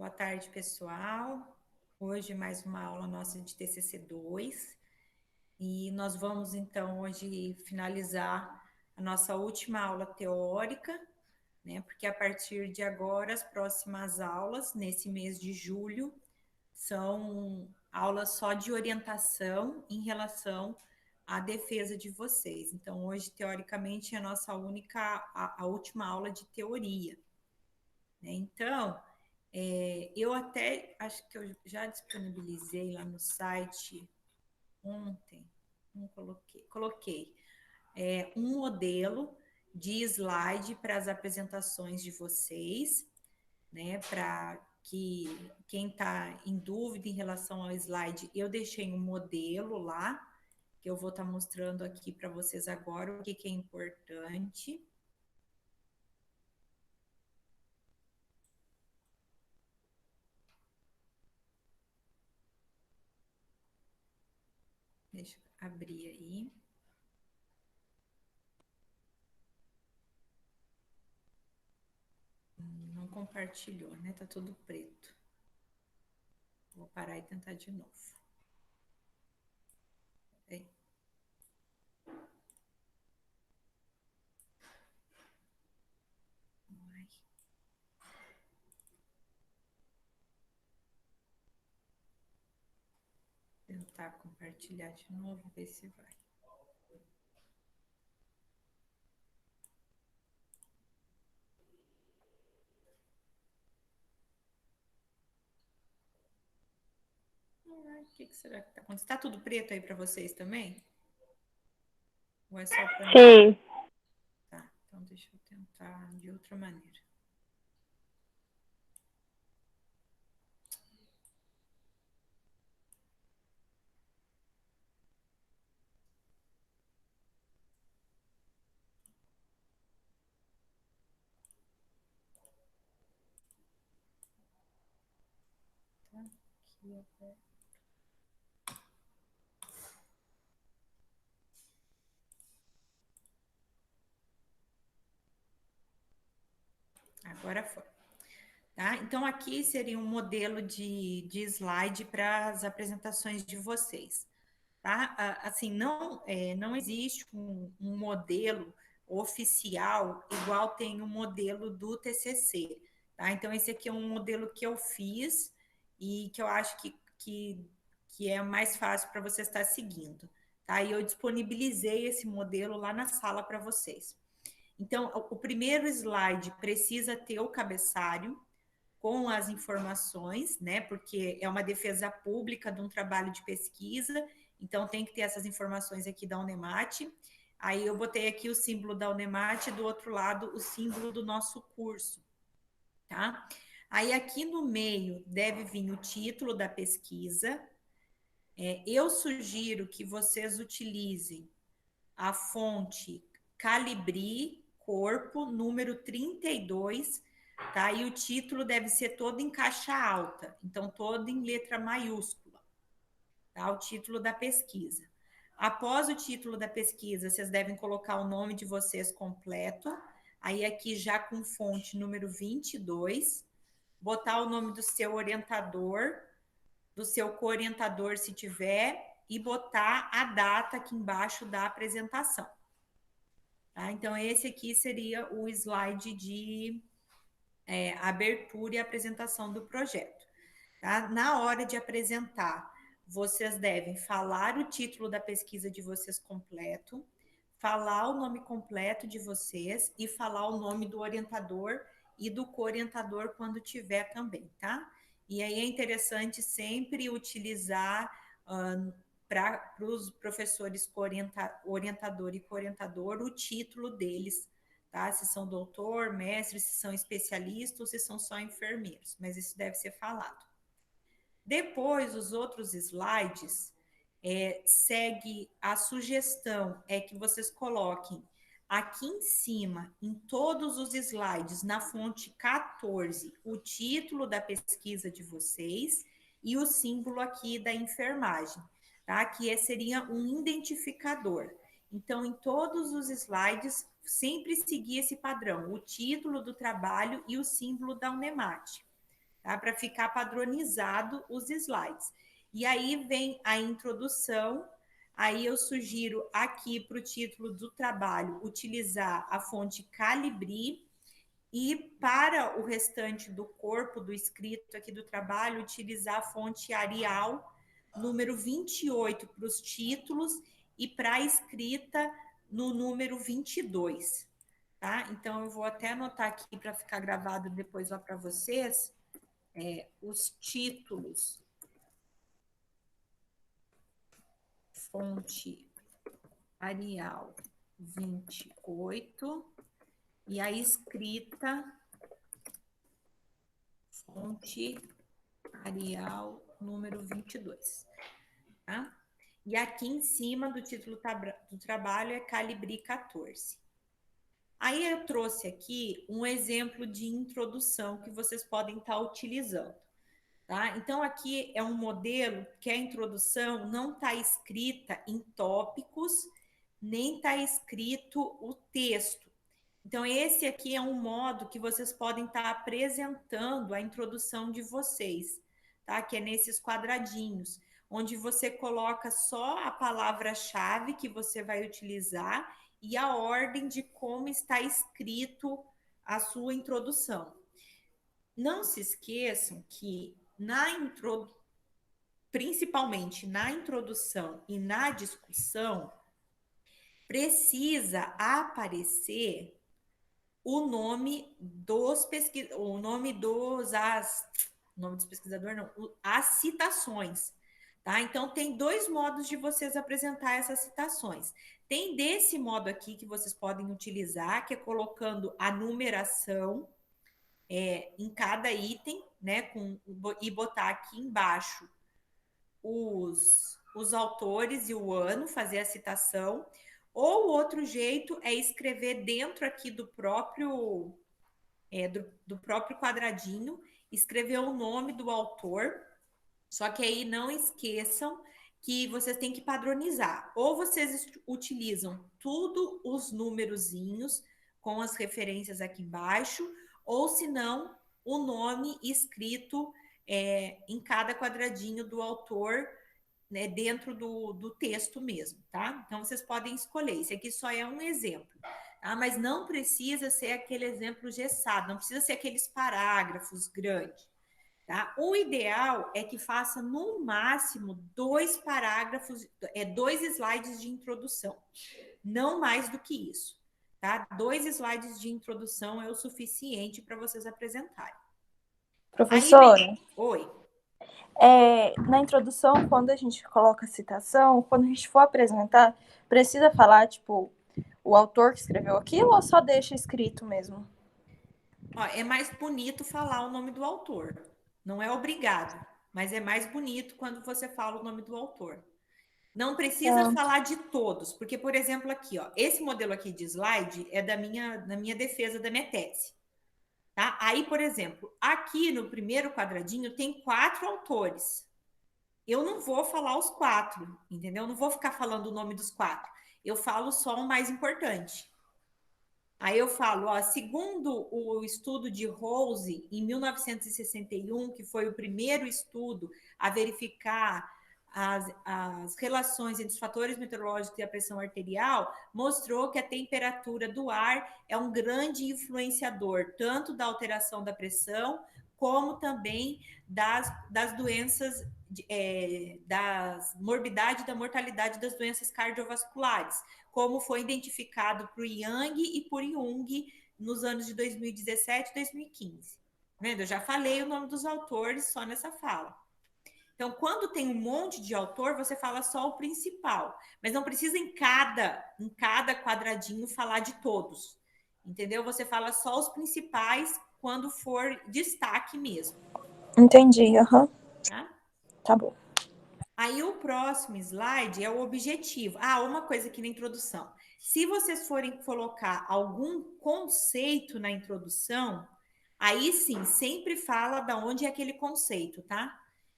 Boa tarde, pessoal. Hoje mais uma aula nossa de TCC 2 e nós vamos então hoje finalizar a nossa última aula teórica, né? Porque a partir de agora as próximas aulas nesse mês de julho são aulas só de orientação em relação à defesa de vocês. Então hoje teoricamente é a nossa a última aula de teoria, né? Então eu até acho que eu já disponibilizei lá no site ontem, não coloquei um modelo de slide para as apresentações de vocês, né? Para que quem está em dúvida em relação ao slide, eu deixei um modelo lá, que eu vou estar mostrando aqui para vocês agora o que é importante. Deixa eu abrir aí. Não compartilhou, né? Tá tudo preto. Vou parar e tentar de novo. É. Tentar compartilhar de novo, ver se vai. O que será que tá acontecendo? Tá tudo preto aí para vocês também? Ou é só para mim? Sim. Tá, então deixa eu tentar de outra maneira. Tá aqui aberto. Agora foi. Tá? Então, aqui seria um modelo de slide para as apresentações de vocês. Tá? Assim, não existe um modelo oficial igual tem o modelo do TCC. Tá? Então, esse aqui é um modelo que eu fiz e que eu acho que é mais fácil para você estar seguindo. Tá? E eu disponibilizei esse modelo lá na sala para vocês. Então, o primeiro slide precisa ter o cabeçalho com as informações, né? Porque é uma defesa pública de um trabalho de pesquisa, então tem que ter essas informações aqui da Unemate. Aí eu botei aqui o símbolo da Unemate, do outro lado o símbolo do nosso curso, tá? Aí aqui no meio deve vir o título da pesquisa. Eu sugiro que vocês utilizem a fonte Calibri Corpo, número 32, tá? E o título deve ser todo em caixa alta, então todo em letra maiúscula, tá? O título da pesquisa. Após o título da pesquisa, vocês devem colocar o nome de vocês completo, aí aqui já com fonte número 22, botar o nome do seu orientador, do seu co-orientador, se tiver, e botar a data aqui embaixo da apresentação. Tá? Então, esse aqui seria o slide de abertura e apresentação do projeto. Tá? Na hora de apresentar, vocês devem falar o título da pesquisa de vocês completo, falar o nome completo de vocês e falar o nome do orientador e do co-orientador quando tiver também, tá? E aí é interessante sempre utilizar para os professores orientador e co-orientador o título deles, tá? Se são doutor, mestre, se são especialistas ou se são só enfermeiros, mas isso deve ser falado. Depois, os outros slides, segue a sugestão, é que vocês coloquem aqui em cima, em todos os slides, na fonte 14, o título da pesquisa de vocês e o símbolo aqui da enfermagem, tá? Que seria um identificador. Então, em todos os slides, sempre seguir esse padrão, o título do trabalho e o símbolo da Unemate. tá? Para ficar padronizado os slides. E aí vem a introdução. Aí eu sugiro aqui para o título do trabalho utilizar a fonte Calibri e para o restante do corpo do escrito aqui do trabalho utilizar a fonte Arial número 28 para os títulos e para a escrita no número 22, tá? Então eu vou até anotar aqui para ficar gravado depois lá para vocês, os títulos, fonte Arial 28 e a escrita fonte Arial número 22, tá? E aqui em cima do título do trabalho é Calibri 14. Aí eu trouxe aqui um exemplo de introdução que vocês podem estar utilizando, tá? Então aqui é um modelo que a introdução não está escrita em tópicos, nem está escrito o texto. Então esse aqui é um modo que vocês podem estar apresentando a introdução de vocês, tá? Que é nesses quadradinhos, onde você coloca só a palavra-chave que você vai utilizar e a ordem de como está escrito a sua introdução. Não se esqueçam que principalmente na introdução e na discussão, precisa aparecer o nome dos pesquisadores, o nome dos pesquisadores não, as citações, tá? Então tem dois modos de vocês apresentar essas citações. Tem desse modo aqui que vocês podem utilizar, que é colocando a numeração em cada item, né? E botar aqui embaixo os autores e o ano, fazer a citação. Ou o outro jeito é escrever dentro aqui do próprio quadradinho, escrever o nome do autor. Só que aí não esqueçam que vocês têm que padronizar. Ou vocês utilizam tudo os numerozinhos com as referências aqui embaixo, ou se não, o nome escrito em cada quadradinho do autor, né, dentro do texto mesmo, tá? Então, vocês podem escolher. Esse aqui só é um exemplo, tá? Mas não precisa ser aquele exemplo engessado, não precisa ser aqueles parágrafos grandes, tá? O ideal é que faça, no máximo, 2 parágrafos, 2 slides de introdução, não mais do que isso, tá? 2 slides de introdução é o suficiente para vocês apresentarem. Professora, oi. Na introdução, quando a gente coloca a citação, quando a gente for apresentar, precisa falar, tipo, o autor que escreveu aquilo ou só deixa escrito mesmo? Ó, é mais bonito falar o nome do autor. Não é obrigado, mas é mais bonito quando você fala o nome do autor. Não precisa falar de todos, porque, por exemplo, aqui, ó, esse modelo aqui de slide é da minha defesa da minha tese. Tá? Aí, por exemplo, aqui no primeiro quadradinho tem 4 autores. Eu não vou falar os 4, entendeu? Eu não vou ficar falando o nome dos 4. Eu falo só o mais importante. Aí eu falo, ó, segundo o estudo de Rose, em 1961, que foi o primeiro estudo a verificar as relações entre os fatores meteorológicos e a pressão arterial, mostrou que a temperatura do ar é um grande influenciador, tanto da alteração da pressão, como também das doenças, das morbidade e da mortalidade das doenças cardiovasculares, como foi identificado por Yang e por Jung nos anos de 2017 e 2015. Vendo? Eu já falei o nome dos autores só nessa fala. Então, quando tem um monte de autor, você fala só o principal, mas não precisa em cada quadradinho falar de todos, entendeu? Você fala só os principais quando for destaque mesmo. Entendi, aham. Tá bom. Aí o próximo slide é o objetivo. Ah, uma coisa aqui na introdução. Se vocês forem colocar algum conceito na introdução, aí sim, sempre fala de onde é aquele conceito, tá?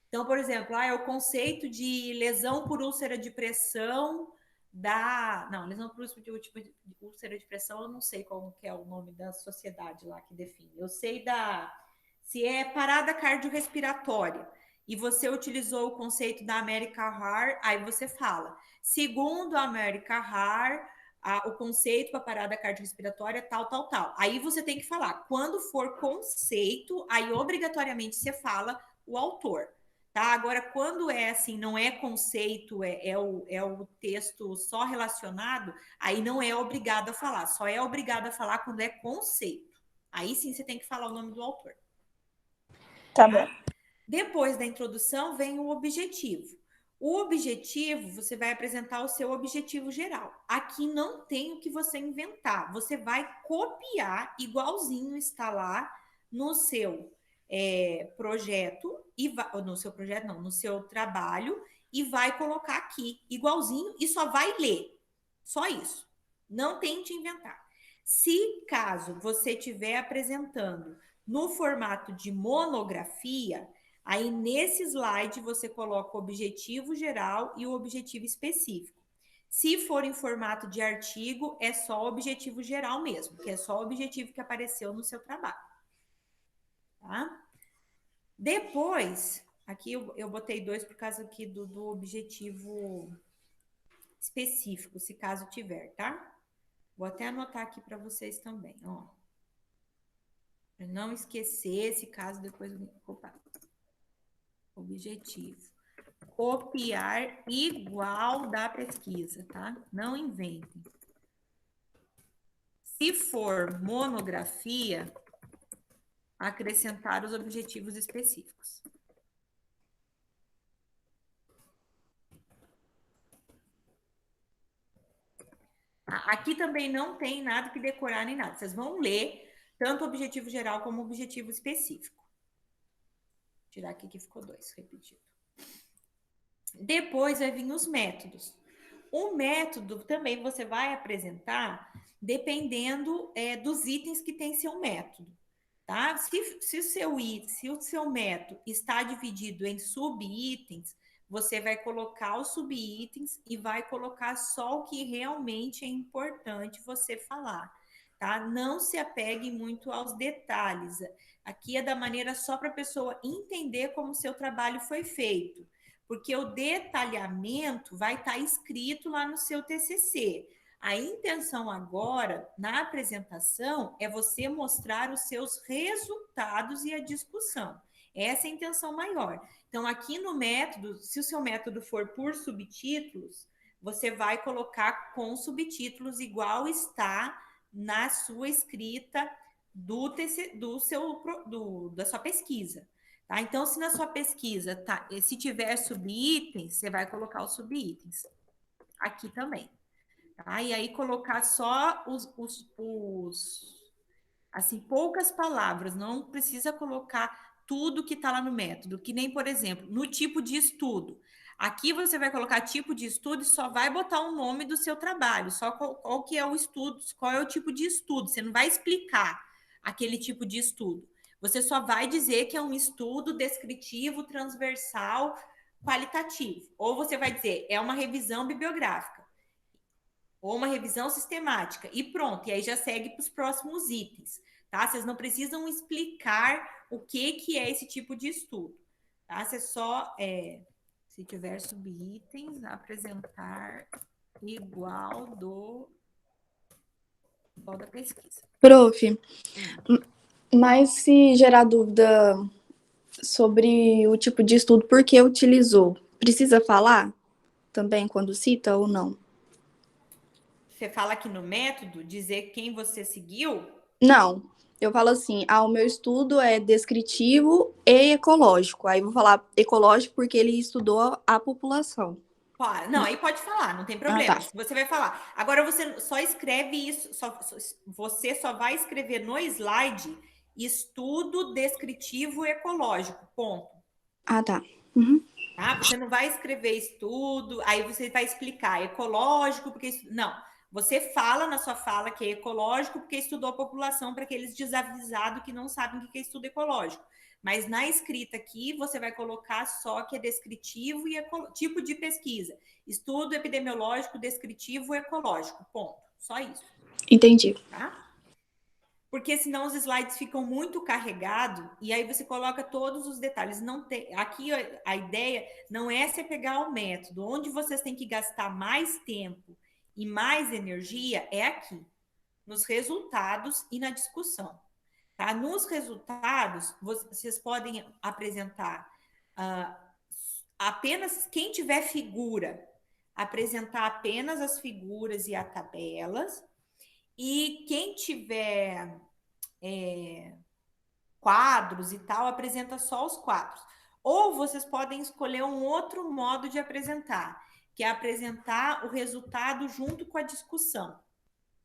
Então, por exemplo, é o conceito de lesão por úlcera de pressão Não, lesão por úlcera de pressão, eu não sei qual que é o nome da sociedade lá que define. Eu sei da Se é parada cardiorrespiratória e você utilizou o conceito da American Heart, aí você fala, segundo a American Heart, o conceito para parada cardiorrespiratória é tal, tal, tal. Aí você tem que falar. Quando for conceito, aí obrigatoriamente você fala o autor. Tá? Agora, quando é assim, não é conceito, é o texto só relacionado, aí não é obrigado a falar. Só é obrigado a falar quando é conceito. Aí sim você tem que falar o nome do autor. Tá bom. Depois da introdução vem o objetivo. O objetivo, você vai apresentar o seu objetivo geral. Aqui não tem o que você inventar. Você vai copiar igualzinho está lá no seu projeto, no seu trabalho, e vai colocar aqui igualzinho e só vai ler. Só isso. Não tente inventar. Se caso você estiver apresentando no formato de monografia, aí nesse slide você coloca o objetivo geral e o objetivo específico. Se for em formato de artigo, é só o objetivo geral mesmo, que é só o objetivo que apareceu no seu trabalho. Tá? Depois, aqui eu botei 2 por causa aqui do objetivo específico, se caso tiver, tá? Vou até anotar aqui para vocês também, ó. Para não esquecer, se caso depois... Opa. Objetivo. Copiar igual da pesquisa, tá? Não inventem. Se for monografia, acrescentar os objetivos específicos. Aqui também não tem nada que decorar nem nada. Vocês vão ler tanto o objetivo geral como o objetivo específico. Vou tirar aqui que ficou 2, repetido. Depois vai vir os métodos. O método também você vai apresentar dependendo dos itens que tem seu método. Tá? Se o seu método está dividido em subitens, você vai colocar os subitens e vai colocar só o que realmente é importante você falar. Tá? Não se apegue muito aos detalhes. Aqui é da maneira só para a pessoa entender como o seu trabalho foi feito. Porque o detalhamento vai estar escrito lá no seu TCC. A intenção agora, na apresentação, é você mostrar os seus resultados e a discussão. Essa é a intenção maior. Então, aqui no método, se o seu método for por subtítulos, você vai colocar com subtítulos igual está na sua escrita da sua pesquisa. Tá? Então, se na sua pesquisa, se tiver subitens, você vai colocar os subitens. Aqui também. Tá? E aí colocar só assim, poucas palavras, não precisa colocar tudo que está lá no método, que nem, por exemplo, no tipo de estudo. Aqui você vai colocar tipo de estudo e só vai botar o nome do seu trabalho, só qual que é o estudo, qual é o tipo de estudo, você não vai explicar aquele tipo de estudo. Você só vai dizer que é um estudo descritivo, transversal, qualitativo. Ou você vai dizer, é uma revisão bibliográfica ou uma revisão sistemática, e pronto, e aí já segue para os próximos itens, tá? Vocês não precisam explicar o que é esse tipo de estudo, tá? Você só, se tiver subitens, apresentar igual da pesquisa. Prof, mas se gerar dúvida sobre o tipo de estudo, por que utilizou, precisa falar também quando cita ou não? Você fala aqui no método, dizer quem você seguiu? Não, eu falo assim, o meu estudo é descritivo e ecológico. Aí eu vou falar ecológico porque ele estudou a população. Não, aí pode falar, não tem problema. Tá. Você vai falar. Agora você só escreve isso, você só vai escrever no slide estudo descritivo ecológico, ponto. Tá. Uhum. Tá? Você não vai escrever estudo, aí você vai explicar ecológico, porque... Não, você fala na sua fala que é ecológico porque estudou a população para aqueles desavisados que não sabem o que é estudo ecológico. Mas na escrita aqui, você vai colocar só que é descritivo e tipo de pesquisa. Estudo epidemiológico, descritivo, ecológico, ponto. Só isso. Entendi. Tá? porque senão os slides ficam muito carregados e aí você coloca todos os detalhes. Não tem, aqui a ideia não é você pegar o método, onde vocês têm que gastar mais tempo e mais energia é aqui, nos resultados e na discussão. Tá? Nos resultados, vocês podem apresentar apenas quem tiver figura, apresentar apenas as figuras e as tabelas. E quem tiver quadros e tal, apresenta só os quadros. Ou vocês podem escolher um outro modo de apresentar, que é apresentar o resultado junto com a discussão.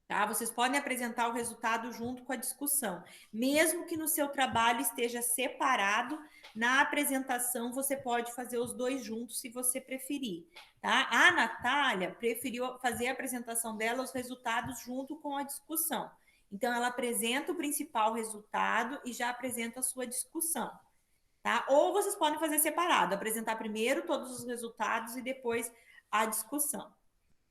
Tá? Vocês podem apresentar o resultado junto com a discussão. Mesmo que no seu trabalho esteja separado, na apresentação você pode fazer os dois juntos, se você preferir. Tá? A Natália preferiu fazer a apresentação dela, os resultados junto com a discussão. Então, ela apresenta o principal resultado e já apresenta a sua discussão. Tá? Ou vocês podem fazer separado, apresentar primeiro todos os resultados e depois a discussão.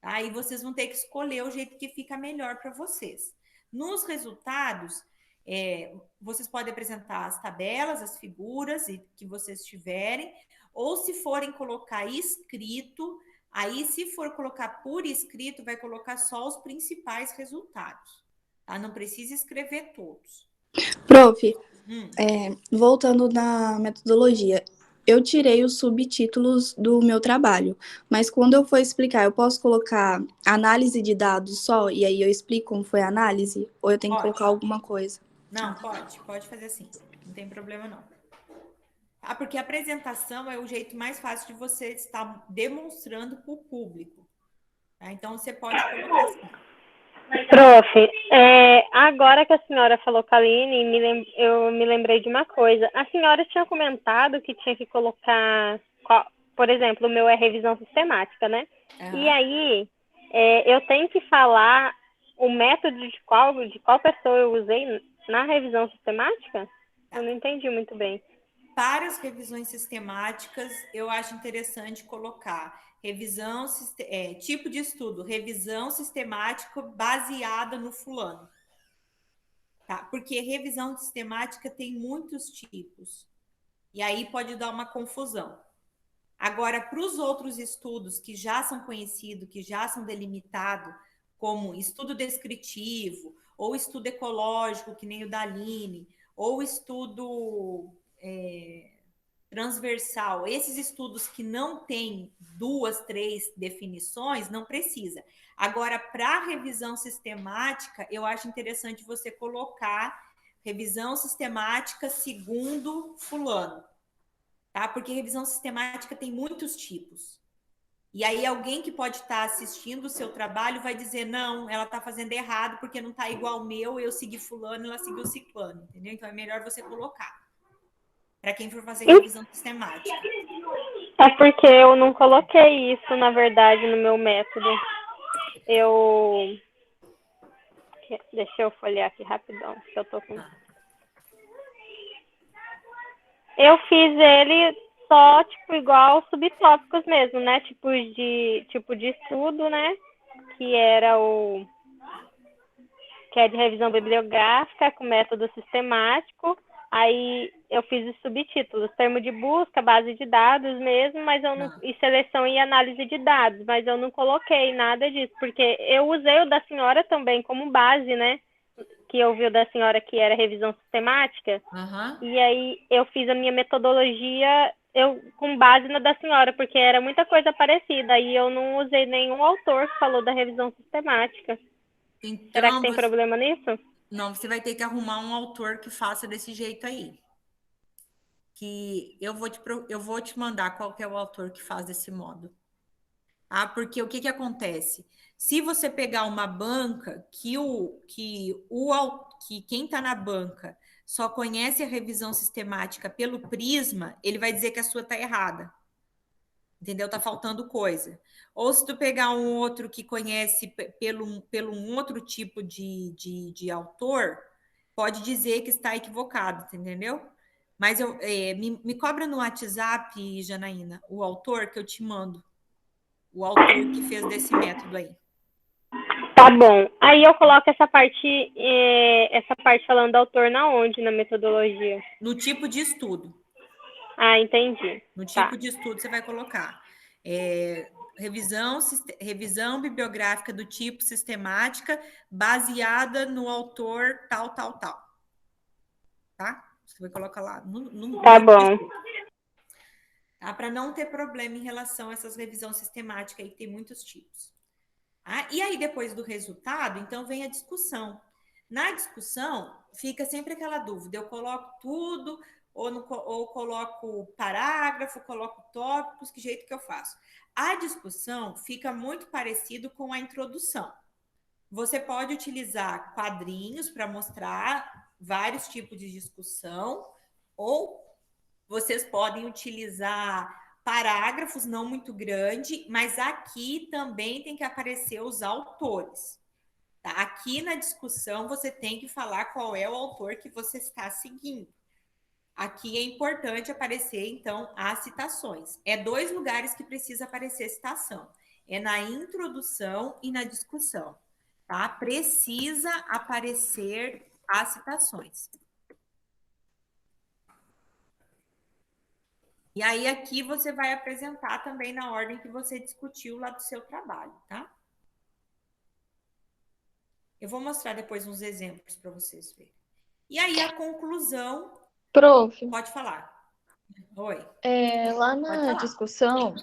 Aí vocês vão ter que escolher o jeito que fica melhor para vocês. Nos resultados, vocês podem apresentar as tabelas, as figuras que vocês tiverem, ou se forem colocar escrito, aí se for colocar por escrito, vai colocar só os principais resultados. Tá? Não precisa escrever todos. Prof, voltando na metodologia, eu tirei os subtítulos do meu trabalho, mas quando eu for explicar, eu posso colocar análise de dados só, e aí eu explico como foi a análise? Ou eu tenho que colocar alguma coisa? Não, pode fazer assim, não tem problema não. Porque a apresentação é o jeito mais fácil de você estar demonstrando para o público. Tá? Então, você pode colocar assim. Prof, agora que a senhora falou com a Aline, eu me lembrei de uma coisa. A senhora tinha comentado que tinha que colocar, por exemplo, o meu é revisão sistemática, né? Uhum. E aí, eu tenho que falar o método de qual pessoa eu usei na revisão sistemática? Eu não entendi muito bem. Para as revisões sistemáticas, eu acho interessante colocar revisão, tipo de estudo, revisão sistemática baseada no fulano. Tá? Porque revisão sistemática tem muitos tipos. E aí pode dar uma confusão. Agora, para os outros estudos que já são conhecidos, que já são delimitados, como estudo descritivo, ou estudo ecológico, que nem o da Aline, ou estudo transversal, esses estudos que não têm 2, 3 definições, não precisa. Agora, para revisão sistemática, eu acho interessante você colocar revisão sistemática segundo fulano, tá? Porque revisão sistemática tem muitos tipos. E aí alguém que pode estar assistindo o seu trabalho vai dizer, não, ela está fazendo errado porque não está igual ao meu, eu segui fulano, ela seguiu ciclano, entendeu? Então é melhor você colocar. Para quem for fazer revisão sistemática. É porque eu não coloquei isso, na verdade, no meu método. Deixa eu folhear aqui rapidão, que eu tô com... Eu fiz ele só, tipo, igual subtópicos mesmo, né? Tipo de estudo, né? Que é de revisão bibliográfica com método sistemático. Aí eu fiz os subtítulos, termo de busca, base de dados mesmo, mas eu não, e seleção e análise de dados, mas eu não coloquei nada disso, porque eu usei o da senhora também como base, né? Que eu vi o da senhora que era revisão sistemática, e aí eu fiz a minha metodologia com base na da senhora, porque era muita coisa parecida, aí eu não usei nenhum autor que falou da revisão sistemática. Então, será que tem problema nisso? Não, você vai ter que arrumar um autor que faça desse jeito aí. Que eu vou te mandar qual que é o autor que faz desse modo. Porque o que acontece? Se você pegar uma banca que quem está na banca só conhece a revisão sistemática pelo prisma, ele vai dizer que a sua está errada. Entendeu? Tá faltando coisa. Ou se tu pegar um outro que conhece pelo um outro tipo de autor, pode dizer que está equivocado, entendeu? Mas me cobra no WhatsApp, Janaína, o autor que eu te mando. O autor que fez desse método aí. Tá bom. Aí eu coloco essa parte falando do autor na onde? Na metodologia? No tipo de estudo. Ah, entendi. No Tá. tipo de estudo você vai colocar revisão bibliográfica do tipo sistemática baseada no autor tal, tal, tal. Tá? Você vai colocar lá no Tá tipo de bom. estudo. Tá? Para não ter problema em relação a essas revisões sistemáticas aí, que tem muitos tipos. Tá? E aí, depois do resultado, então vem a discussão. Na discussão, fica sempre aquela dúvida: eu coloco tudo, ou coloco parágrafo, coloco tópicos, que jeito que eu faço? A discussão fica muito parecido com a introdução. Você pode utilizar quadrinhos para mostrar vários tipos de discussão, ou vocês podem utilizar parágrafos não muito grandes, mas aqui também tem que aparecer os autores. Tá? Aqui na discussão você tem que falar qual é o autor que você está seguindo. Aqui é importante aparecer, então, as citações. É 2 lugares que precisa aparecer citação. É na introdução e na discussão. Tá? Precisa aparecer as citações. E aí, aqui você vai apresentar também na ordem que você discutiu lá do seu trabalho, tá? Eu vou mostrar depois uns exemplos para vocês verem. E aí, a conclusão. Prof, Pode falar. Oi. lá Pode na falar. discussão,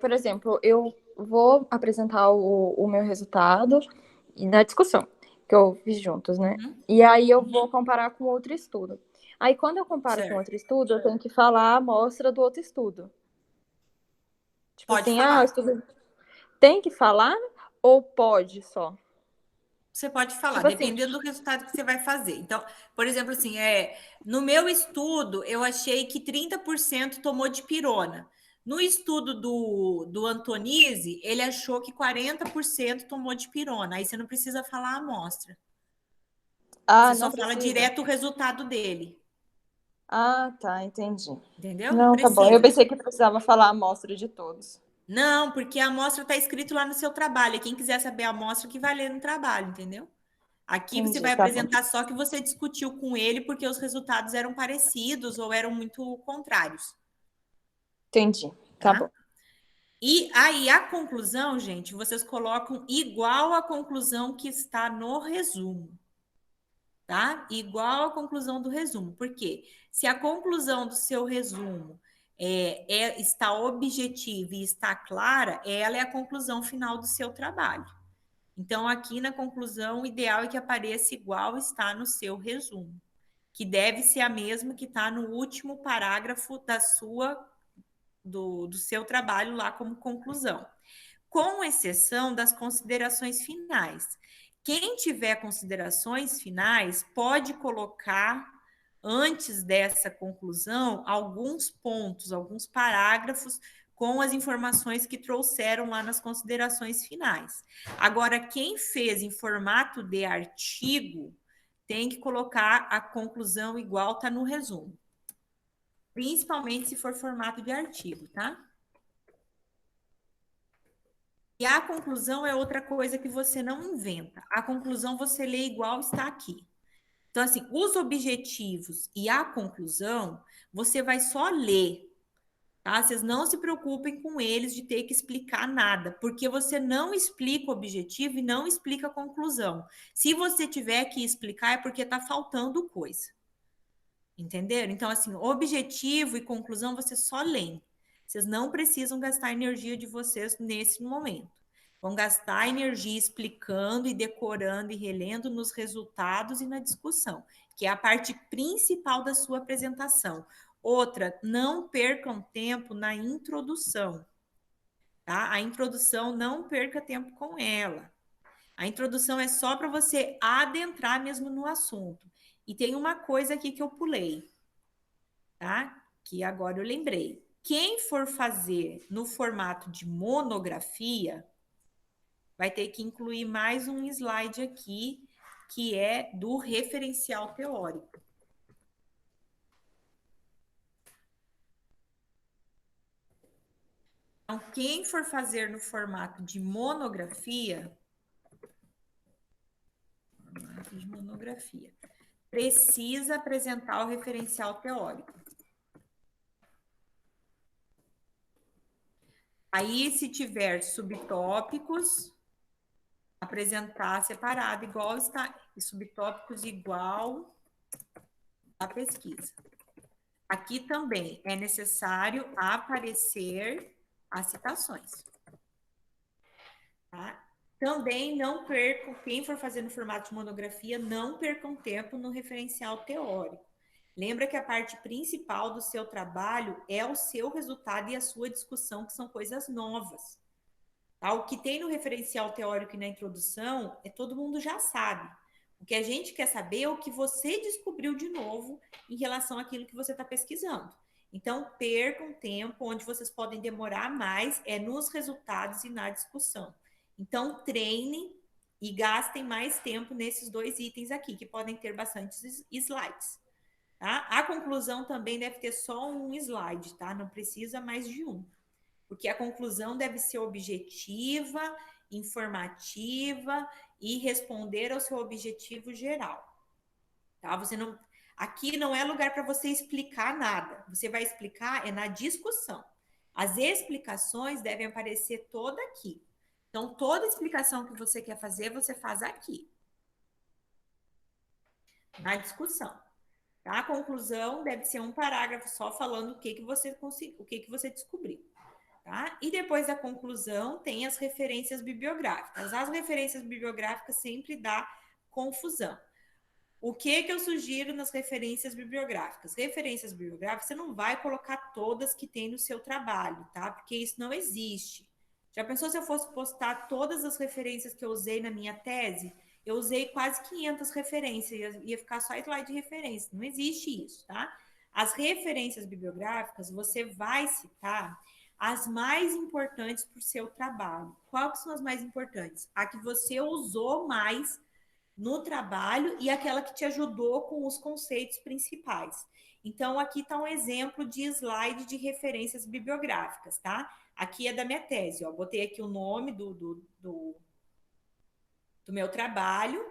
por exemplo, eu vou apresentar o meu resultado e na discussão que eu fiz juntos, né? E aí eu vou comparar com outro estudo. Aí quando eu comparo com Certo. outro estudo, eu tenho que falar a amostra do outro estudo. Tipo Pode assim, falar. o estudo tem que falar ou pode só? Você pode falar, Tipo assim, dependendo do resultado que você vai fazer. Então, por exemplo, assim, no meu estudo, eu achei que 30% tomou dipirona. No estudo do Antonise, ele achou que 40% tomou dipirona. Aí você não precisa falar a amostra. Você não só fala precisa. direto o resultado dele. Ah, tá, entendi. Entendeu? Não Não, tá bom. Eu precisa. pensei que precisava falar a amostra de todos. Não, porque a amostra está escrito lá no seu trabalho. E quem quiser saber a amostra, que vai ler no trabalho, entendeu? Aqui você Entendi, vai tá bom. apresentar só que você discutiu com ele porque os resultados eram parecidos ou eram muito contrários. Entendi, tá Tá? bom. E aí, a conclusão, gente, vocês colocam igual a conclusão que está no resumo. Tá? Igual a conclusão do resumo. Por quê? Se a conclusão do seu resumo está objetiva e está clara, ela é a conclusão final do seu trabalho. Então, aqui na conclusão, o ideal é que apareça igual está no seu resumo, que deve ser a mesma que está no último parágrafo do seu trabalho lá como conclusão, com exceção das considerações finais. Quem tiver considerações finais pode colocar antes dessa conclusão alguns pontos, alguns parágrafos com as informações que trouxeram lá nas considerações finais. Agora, quem fez em formato de artigo tem que colocar a conclusão igual está no resumo. Principalmente se for formato de artigo, tá? E a conclusão é outra coisa que você não inventa. A conclusão você lê igual está aqui. Então, assim, os objetivos e a conclusão, você vai só ler, tá? Vocês não se preocupem com eles de ter que explicar nada, porque você não explica o objetivo e não explica a conclusão. Se você tiver que explicar, é porque está faltando coisa. Entenderam? Então, assim, objetivo e conclusão você só lê. Vocês não precisam gastar a energia de vocês nesse momento. Vão gastar energia explicando e decorando e relendo nos resultados e na discussão, que é a parte principal da sua apresentação. Outra, não percam tempo na introdução, tá? A introdução, não perca tempo com ela. A introdução é só para você adentrar mesmo no assunto. E tem uma coisa aqui que eu pulei, tá? Que agora eu lembrei. Quem for fazer no formato de monografia, vai ter que incluir mais um slide aqui, que é do referencial teórico. Então, quem for fazer no formato de monografia, de monografia. Precisa apresentar o referencial teórico. Aí, se tiver subtópicos, apresentar separado, igual está, e subtópicos igual à pesquisa. Aqui também é necessário aparecer as citações. Tá? Também não percam, quem for fazer no formato de monografia, não percam tempo no referencial teórico. Lembra que a parte principal do seu trabalho é o seu resultado e a sua discussão, que são coisas novas. Tá? O que tem no referencial teórico e na introdução, todo mundo já sabe. O que a gente quer saber é o que você descobriu de novo em relação àquilo que você está pesquisando. Então, percam tempo, onde vocês podem demorar mais é nos resultados e na discussão. Então, treinem e gastem mais tempo nesses dois itens aqui, que podem ter bastantes slides. Tá? A conclusão também deve ter só um slide, tá? Não precisa mais de um. Porque a conclusão deve ser objetiva, informativa e responder ao seu objetivo geral. Tá? Você não, aqui não é lugar para você explicar nada. Você vai explicar na discussão. As explicações devem aparecer toda aqui. Então, toda explicação que você quer fazer, você faz aqui. Na discussão. Tá? A conclusão deve ser um parágrafo só falando o que você descobriu. Tá? E depois da conclusão, tem as referências bibliográficas. As referências bibliográficas sempre dá confusão. O que eu sugiro nas referências bibliográficas? Referências bibliográficas, você não vai colocar todas que tem no seu trabalho, tá? Porque isso não existe. Já pensou se eu fosse postar todas as referências que eu usei na minha tese? Eu usei quase 500 referências, ia ficar só slide de referência. Não existe isso, tá? As referências bibliográficas, você vai citar as mais importantes para o seu trabalho. Quais são as mais importantes? A que você usou mais no trabalho e aquela que te ajudou com os conceitos principais. Então, aqui está um exemplo de slide de referências bibliográficas, tá? Aqui é da minha tese, ó. Botei aqui o nome do meu trabalho,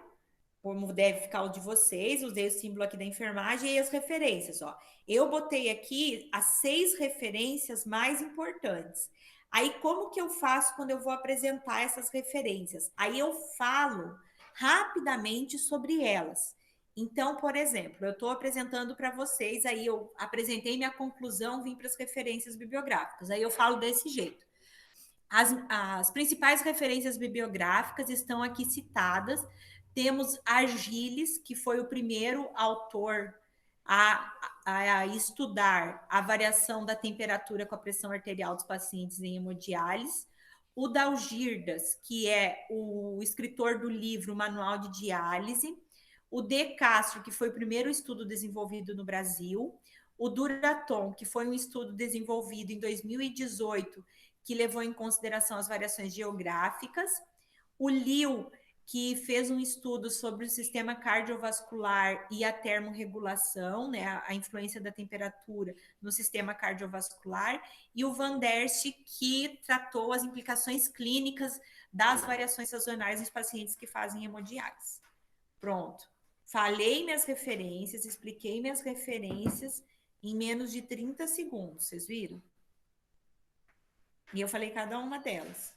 como deve ficar o de vocês, usei o símbolo aqui da enfermagem e as referências, ó. Eu botei aqui as 6 referências mais importantes. Aí, como que eu faço quando eu vou apresentar essas referências? Aí eu falo rapidamente sobre elas. Então, por exemplo, eu estou apresentando para vocês, aí eu apresentei minha conclusão, vim para as referências bibliográficas. Aí eu falo desse jeito. As principais referências bibliográficas estão aqui citadas. Temos Argiles, que foi o primeiro autor a estudar a variação da temperatura com a pressão arterial dos pacientes em hemodiálise. O Dalgirdas, que é o escritor do livro Manual de Diálise. O De Castro, que foi o primeiro estudo desenvolvido no Brasil. O Duraton, que foi um estudo desenvolvido em 2018, que levou em consideração as variações geográficas. O Liu, que fez um estudo sobre o sistema cardiovascular e a termorregulação, né, a influência da temperatura no sistema cardiovascular, e o Van der St, que tratou as implicações clínicas das variações sazonais nos pacientes que fazem hemodiálise. Pronto. Falei minhas referências, expliquei minhas referências em menos de 30 segundos, vocês viram? E eu falei cada uma delas.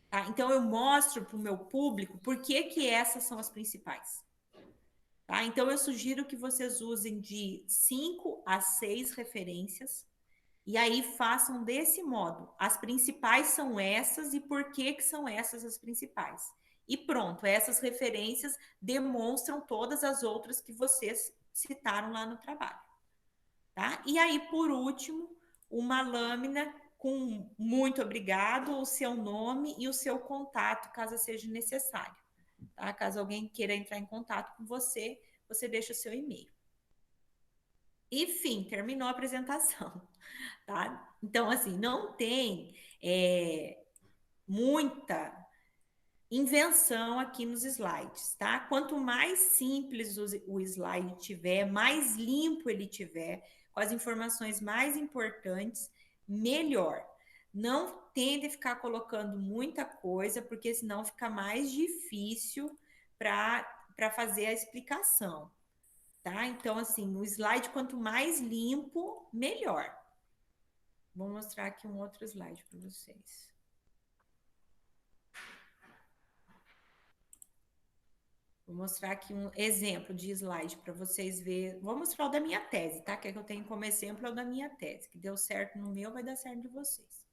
Tá? Então, eu mostro para o meu público por que essas são as principais. Tá? Então, eu sugiro que vocês usem de 5 a 6 referências e aí façam desse modo. As principais são essas e por que são essas as principais. E pronto, essas referências demonstram todas as outras que vocês citaram lá no trabalho. Tá? E aí, por último, uma lâmina com muito obrigado, o seu nome e o seu contato, caso seja necessário. Tá? Caso alguém queira entrar em contato com você, você deixa o seu e-mail. Enfim, terminou a apresentação. Tá? Então, assim, não tem muita invenção aqui nos slides, tá? Quanto mais simples o slide tiver, mais limpo ele tiver, com as informações mais importantes, melhor. Não tende a ficar colocando muita coisa, porque senão fica mais difícil para para fazer a explicação, tá? Então, assim, o slide, quanto mais limpo, melhor. Vou mostrar aqui um outro slide para vocês. Vou mostrar aqui um exemplo de slide para vocês verem. Vou mostrar o da minha tese, tá? Que é que eu tenho como exemplo é o da minha tese. Que deu certo no meu, vai dar certo de vocês.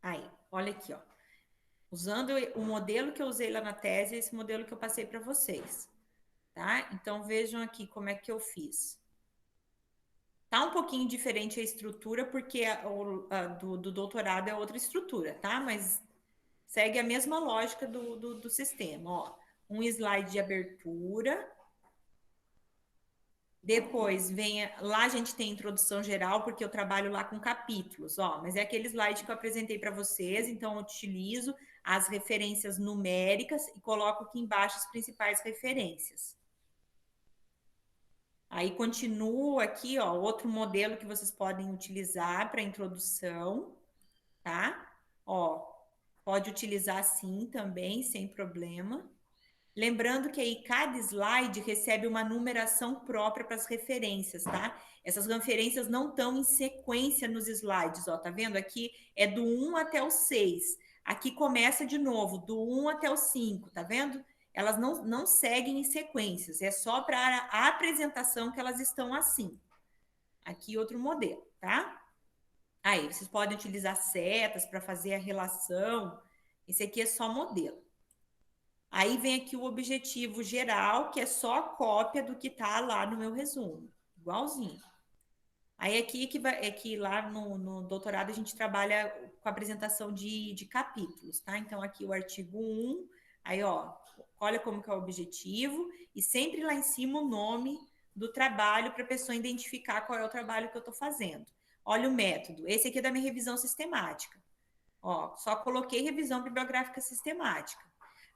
Aí, olha aqui, ó. Usando o modelo que eu usei lá na tese, esse modelo que eu passei para vocês, tá? Então, vejam aqui como é que eu fiz. Tá um pouquinho diferente a estrutura, porque do doutorado é outra estrutura, tá? Mas segue a mesma lógica do sistema, ó. Um slide de abertura. Depois lá a gente tem introdução geral, porque eu trabalho lá com capítulos, ó. Mas é aquele slide que eu apresentei para vocês, então eu utilizo as referências numéricas e coloco aqui embaixo as principais referências. Aí continuo aqui, ó, outro modelo que vocês podem utilizar para introdução, tá? Ó, pode utilizar assim também, sem problema. Lembrando que aí cada slide recebe uma numeração própria para as referências, tá? Essas referências não estão em sequência nos slides, ó, tá vendo? Aqui é do 1 até o 6. Aqui começa de novo, do 1 até o 5, tá vendo? Elas não seguem em sequências, é só para a apresentação que elas estão assim. Aqui outro modelo, tá? Aí, vocês podem utilizar setas para fazer a relação. Esse aqui é só modelo. Aí vem aqui o objetivo geral, que é só a cópia do que está lá no meu resumo. Igualzinho. Aí aqui é que lá no doutorado a gente trabalha com a apresentação de capítulos, tá? Então aqui o artigo 1, aí ó, olha como que é o objetivo, e sempre lá em cima o nome do trabalho para a pessoa identificar qual é o trabalho que eu estou fazendo. Olha o método, esse aqui é da minha revisão sistemática. Ó, só coloquei revisão bibliográfica sistemática.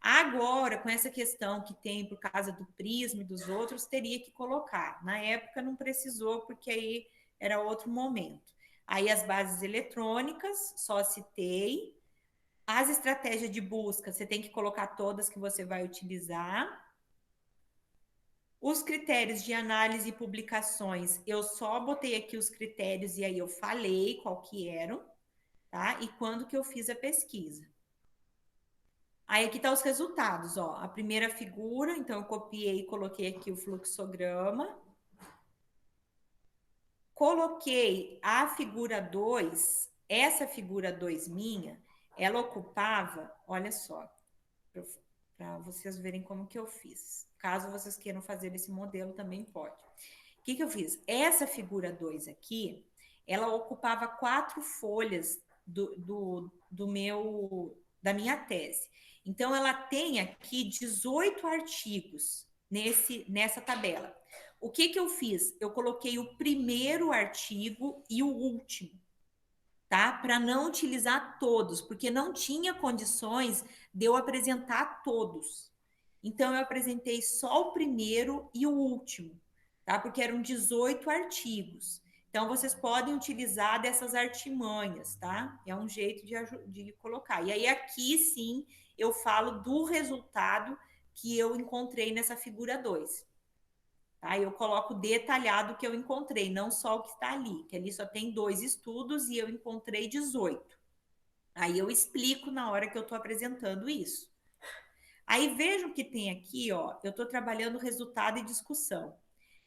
Agora, com essa questão que tem por causa do Prisma e dos outros, teria que colocar. Na época não precisou, porque aí era outro momento. Aí as bases eletrônicas, só citei. As estratégias de busca, você tem que colocar todas que você vai utilizar. Os critérios de análise e publicações, eu só botei aqui os critérios e aí eu falei qual que eram, tá? E quando que eu fiz a pesquisa. Aí aqui tá os resultados, ó. A primeira figura, então eu copiei e coloquei aqui o fluxograma. Coloquei a figura 2, essa figura 2 minha, ela ocupava, olha só, para vocês verem como que eu fiz. Caso vocês queiram fazer esse modelo, também pode. O que eu fiz? Essa figura 2 aqui, ela ocupava 4 folhas da minha tese. Então, ela tem aqui 18 artigos nessa tabela. O que eu fiz? Eu coloquei o primeiro artigo e o último, tá? Para não utilizar todos, porque não tinha condições de eu apresentar todos. Então, eu apresentei só o primeiro e o último, tá? Porque eram 18 artigos. Então, vocês podem utilizar dessas artimanhas, tá? É um jeito de colocar. E aí, aqui, sim, eu falo do resultado que eu encontrei nessa figura 2. Tá? Eu coloco detalhado o que eu encontrei, não só o que está ali, que ali só tem 2 estudos e eu encontrei 18. Aí eu explico na hora que eu estou apresentando isso. Aí vejam que tem aqui, ó, eu estou trabalhando resultado e discussão.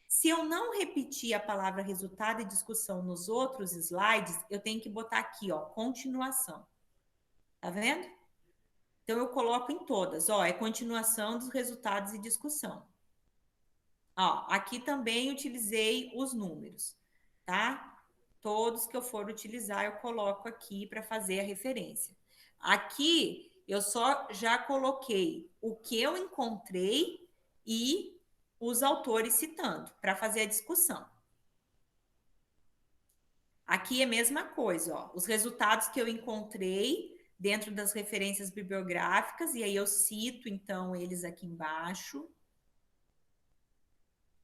Se eu não repetir a palavra resultado e discussão nos outros slides, eu tenho que botar aqui, ó, continuação. Tá vendo? Então eu coloco em todas, ó, é continuação dos resultados e discussão. Ó, aqui também utilizei os números, tá? Todos que eu for utilizar, eu coloco aqui para fazer a referência. Aqui, eu só já coloquei o que eu encontrei e os autores citando, para fazer a discussão. Aqui é a mesma coisa, ó. Os resultados que eu encontrei dentro das referências bibliográficas, e aí eu cito, então, eles aqui embaixo.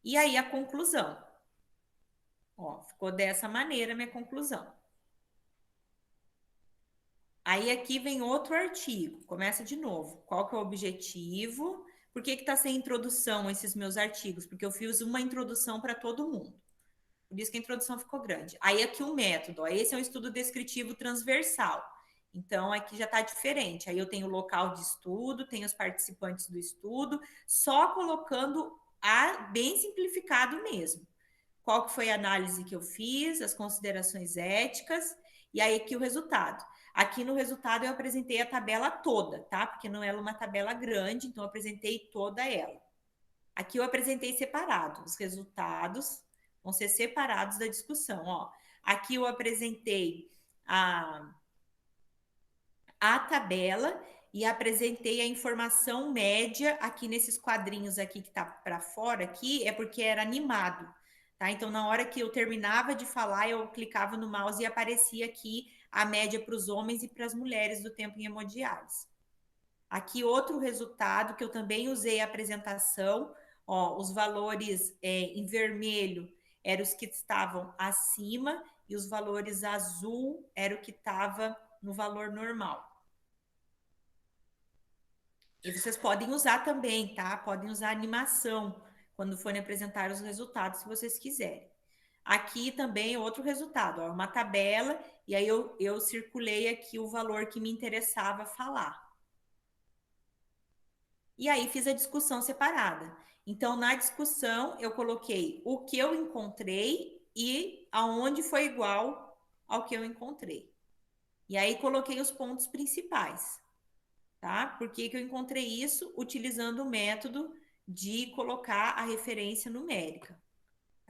E aí a conclusão. Ó, ficou dessa maneira a minha conclusão. Aí aqui vem outro artigo, começa de novo. Qual que é o objetivo? Por que está sem introdução esses meus artigos? Porque eu fiz uma introdução para todo mundo. Por isso que a introdução ficou grande. Aí aqui o método, ó, esse é um estudo descritivo transversal. Então aqui já está diferente. Aí eu tenho o local de estudo, tenho os participantes do estudo, só colocando bem simplificado mesmo. Qual que foi a análise que eu fiz, as considerações éticas, e aí aqui o resultado. Aqui no resultado eu apresentei a tabela toda, tá? Porque não era uma tabela grande, então eu apresentei toda ela. Aqui eu apresentei separado, os resultados vão ser separados da discussão, ó. Aqui eu apresentei a tabela e apresentei a informação média aqui nesses quadrinhos aqui que tá para fora aqui, é porque era animado, tá? Então, na hora que eu terminava de falar, eu clicava no mouse e aparecia aqui a média para os homens e para as mulheres do tempo em hemodiálise. Aqui outro resultado que eu também usei a apresentação, ó, os valores em vermelho eram os que estavam acima e os valores azul era o que estava no valor normal. E vocês podem usar também, tá? Podem usar animação quando forem apresentar os resultados, se vocês quiserem. Aqui também outro resultado, ó, uma tabela, e aí eu circulei aqui o valor que me interessava falar. E aí fiz a discussão separada. Então, na discussão, eu coloquei o que eu encontrei e aonde foi igual ao que eu encontrei. E aí coloquei os pontos principais, tá? Por que que eu encontrei isso? Utilizando o método de colocar a referência numérica.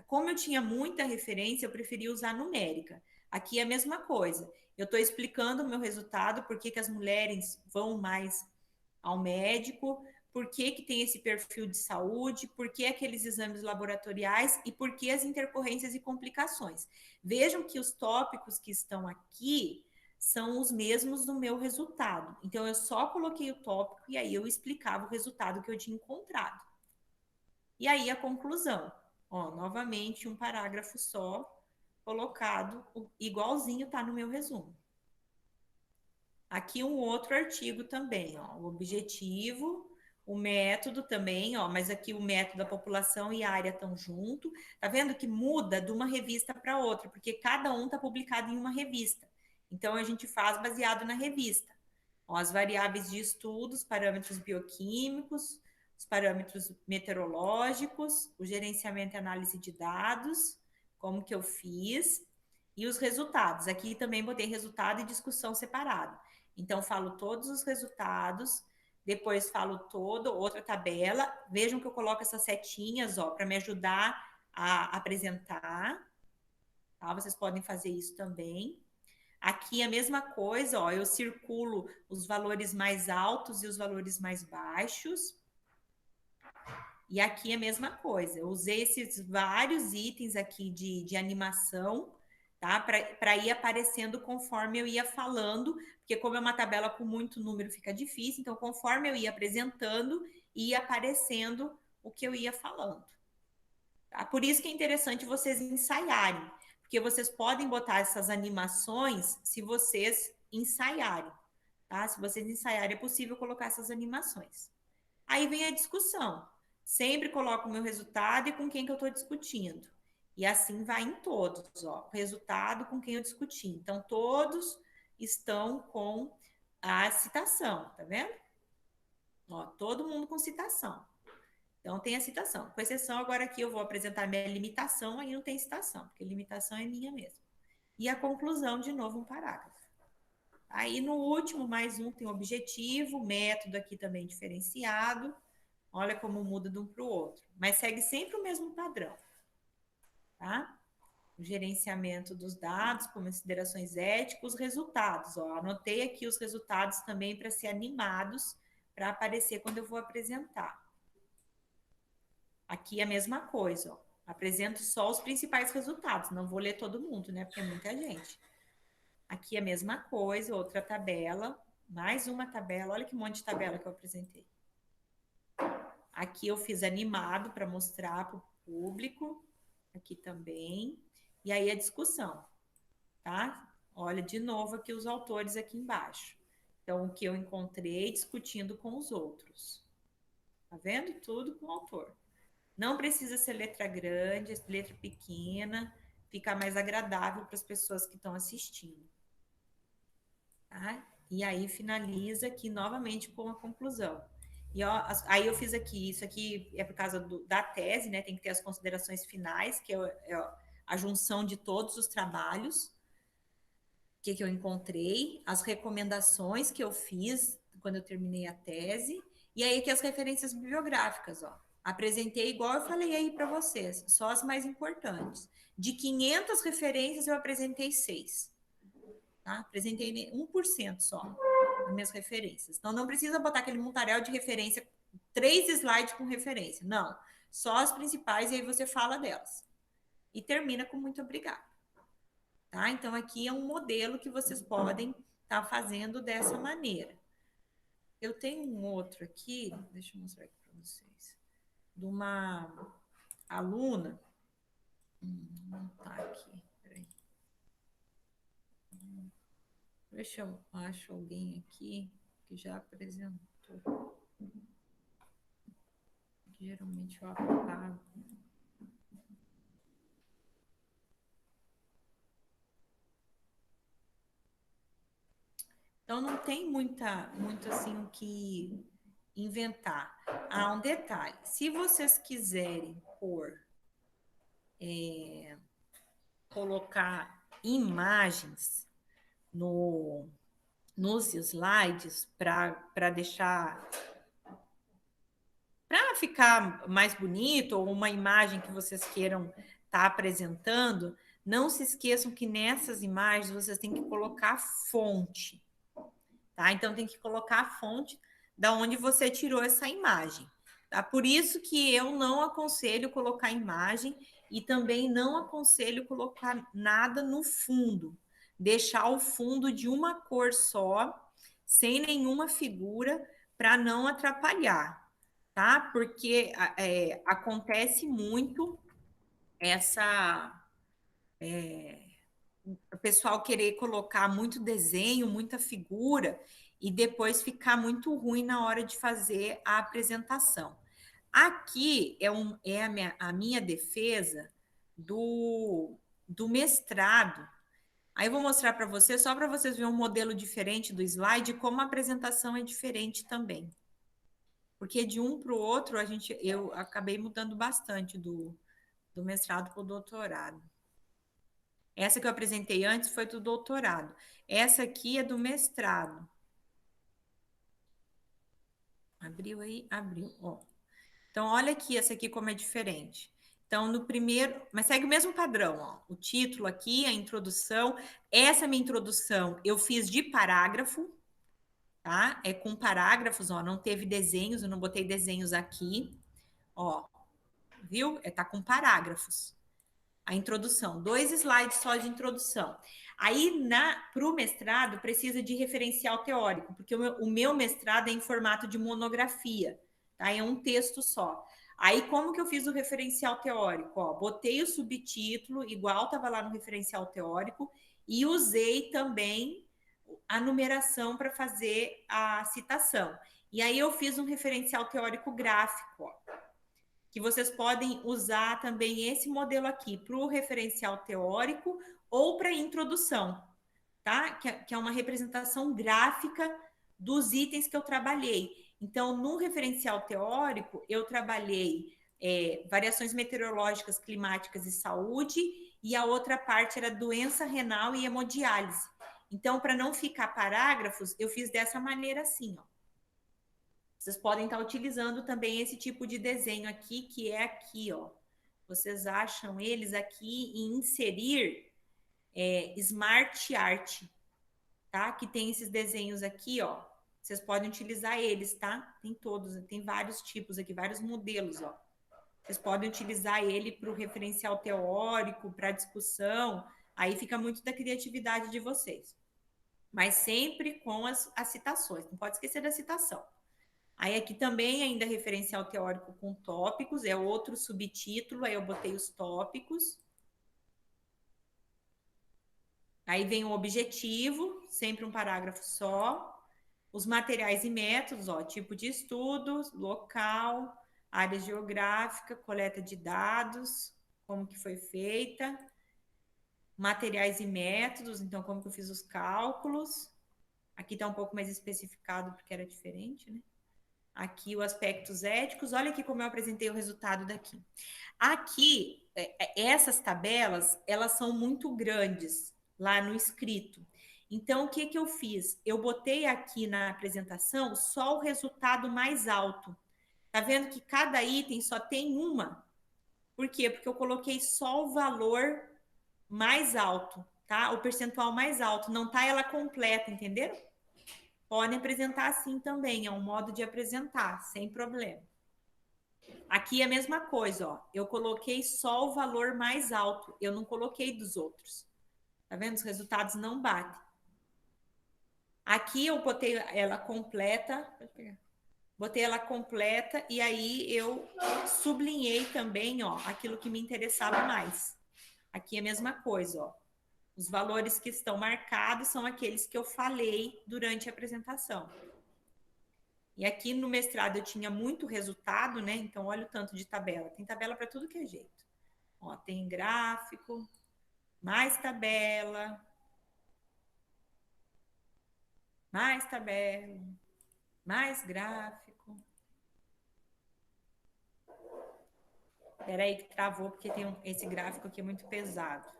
Como eu tinha muita referência, eu preferi usar numérica. Aqui é a mesma coisa. Eu estou explicando o meu resultado, por que que as mulheres vão mais ao médico, por que que tem esse perfil de saúde, por que aqueles exames laboratoriais e por que as intercorrências e complicações. Vejam que os tópicos que estão aqui são os mesmos do meu resultado. Então, eu só coloquei o tópico e aí eu explicava o resultado que eu tinha encontrado. E aí a conclusão. Ó, novamente, um parágrafo só colocado, igualzinho tá no meu resumo. Aqui um outro artigo também, ó, o objetivo, o método também, ó, mas aqui o método, a população e a área estão junto. Tá vendo que muda de uma revista para outra, porque cada um tá publicado em uma revista. Então a gente faz baseado na revista. Ó, as variáveis de estudo, os parâmetros bioquímicos, os parâmetros meteorológicos, o gerenciamento e análise de dados, como que eu fiz, e os resultados. Aqui também botei resultado e discussão separado. Então, falo todos os resultados, depois falo outra tabela. Vejam que eu coloco essas setinhas, ó, para me ajudar a apresentar. Tá? Vocês podem fazer isso também. Aqui a mesma coisa, ó, eu circulo os valores mais altos e os valores mais baixos. E aqui a mesma coisa, eu usei esses vários itens aqui de animação, tá? Para ir aparecendo conforme eu ia falando, porque como é uma tabela com muito número fica difícil, então conforme eu ia apresentando, ia aparecendo o que eu ia falando. Tá? Por isso que é interessante vocês ensaiarem, porque vocês podem botar essas animações se vocês ensaiarem, tá? Se vocês ensaiarem, é possível colocar essas animações. Aí vem a discussão. Sempre coloco o meu resultado e com quem que eu estou discutindo. E assim vai em todos, ó. Resultado com quem eu discuti. Então, todos estão com a citação, tá vendo? Ó, todo mundo com citação. Então, tem a citação. Com exceção, agora aqui eu vou apresentar minha limitação, aí não tem citação, porque limitação é minha mesmo. E a conclusão, de novo, um parágrafo. Aí, no último, mais um tem objetivo, método aqui também diferenciado. Olha como muda de um para o outro. Mas segue sempre o mesmo padrão. Tá? O gerenciamento dos dados, considerações éticas, os resultados. Ó. Anotei aqui os resultados também para ser animados, para aparecer quando eu vou apresentar. Aqui a mesma coisa. Ó. Apresento só os principais resultados. Não vou ler todo mundo, né? Porque é muita gente. Aqui a mesma coisa, outra tabela. Mais uma tabela. Olha que monte de tabela que eu apresentei. Aqui eu fiz animado para mostrar para o público. Aqui também. E aí a discussão, tá? Olha de novo aqui os autores aqui embaixo. Então, o que eu encontrei discutindo com os outros. Tá vendo? Tudo com o autor. Não precisa ser letra grande, letra pequena, fica mais agradável para as pessoas que estão assistindo. Tá? E aí finaliza aqui novamente com a conclusão. E ó, aí eu fiz aqui, isso aqui é por causa da tese, né? Tem que ter as considerações finais, que é a junção de todos os trabalhos que eu encontrei, as recomendações que eu fiz quando eu terminei a tese, e aí aqui as referências bibliográficas, ó. Apresentei igual eu falei aí para vocês, só as mais importantes. De 500 referências, eu apresentei 6. Tá? Apresentei 1% só das minhas referências. Então, não precisa botar aquele montaréu de referência, 3 slides com referência. Não, só as principais, e aí você fala delas. E termina com muito obrigado. Tá? Então, aqui é um modelo que vocês podem estar fazendo dessa maneira. Eu tenho um outro aqui, deixa eu mostrar aqui para vocês, de uma aluna. Não tá aqui, peraí. Deixa eu acho alguém aqui que já apresentou. Geralmente eu apago. Então, não tem muito assim o que inventar. Ah, um detalhe. Se vocês quiserem colocar imagens nos slides para deixar... Para ficar mais bonito, ou uma imagem que vocês queiram estar apresentando, não se esqueçam que nessas imagens vocês têm que colocar fonte. Tá? Então, tem que colocar a fonte da onde você tirou essa imagem. Tá? Por isso que eu não aconselho colocar imagem e também não aconselho colocar nada no fundo. Deixar o fundo de uma cor só, sem nenhuma figura, para não atrapalhar. Tá? Porque acontece muito o pessoal querer colocar muito desenho, muita figura, e depois ficar muito ruim na hora de fazer a apresentação. Aqui é a minha defesa do mestrado. Aí eu vou mostrar para vocês, só para vocês verem um modelo diferente do slide, como a apresentação é diferente também. Porque de um para o outro, eu acabei mudando bastante do mestrado para o doutorado. Essa que eu apresentei antes foi do doutorado. Essa aqui é do mestrado. Abriu aí? Abriu. Ó. Então, olha aqui, essa aqui como é diferente. Então, no primeiro... Mas segue o mesmo padrão, ó. O título aqui, a introdução. Essa minha introdução eu fiz de parágrafo, tá? É com parágrafos, ó. Não teve desenhos, eu não botei desenhos aqui. Ó, viu? Tá com parágrafos. A introdução, 2 slides só de introdução. Aí, para o mestrado, precisa de referencial teórico, porque o meu mestrado é em formato de monografia, tá? É um texto só. Aí, como que eu fiz o referencial teórico? Ó, botei o subtítulo, igual estava lá no referencial teórico, e usei também a numeração para fazer a citação. E aí, eu fiz um referencial teórico gráfico, ó, que vocês podem usar também esse modelo aqui para o referencial teórico ou para a introdução, tá? Que é uma representação gráfica dos itens que eu trabalhei. Então, no referencial teórico, eu trabalhei variações meteorológicas, climáticas e saúde, e a outra parte era doença renal e hemodiálise. Então, para não ficar parágrafos, eu fiz dessa maneira assim, ó. Vocês podem estar utilizando também esse tipo de desenho aqui, que é aqui, ó. Vocês acham eles aqui em inserir Smart Art, tá? Que tem esses desenhos aqui, ó. Vocês podem utilizar eles, tá? Tem todos, tem vários tipos aqui, vários modelos, ó. Vocês podem utilizar ele para o referencial teórico, para discussão. Aí fica muito da criatividade de vocês. Mas sempre com as citações. Não pode esquecer da citação. Aí aqui também ainda referencial teórico com tópicos, é outro subtítulo, aí eu botei os tópicos. Aí vem o objetivo, sempre um parágrafo só. Os materiais e métodos, ó, tipo de estudo, local, área geográfica, coleta de dados, como que foi feita, materiais e métodos, então como que eu fiz os cálculos. Aqui está um pouco mais especificado porque era diferente, né? Aqui os aspectos éticos, olha aqui como eu apresentei o resultado daqui. Aqui, essas tabelas, elas são muito grandes lá no escrito. Então, o que que eu fiz? Eu botei aqui na apresentação só o resultado mais alto. Tá vendo que cada item só tem uma? Por quê? Porque eu coloquei só o valor mais alto, tá? O percentual mais alto, não tá ela completa, entenderam? Podem apresentar assim também, é um modo de apresentar, sem problema. Aqui é a mesma coisa, ó. Eu coloquei só o valor mais alto, eu não coloquei dos outros. Tá vendo? Os resultados não batem. Aqui eu botei ela completa, pode pegar. Botei ela completa e aí eu sublinhei também, ó, aquilo que me interessava mais. Aqui é a mesma coisa, ó. Os valores que estão marcados são aqueles que eu falei durante a apresentação. E aqui no mestrado eu tinha muito resultado, né? Então, olha o tanto de tabela. Tem tabela para tudo que é jeito. Ó, tem gráfico, mais tabela, mais gráfico. Espera aí que travou, porque tem esse gráfico aqui é muito pesado.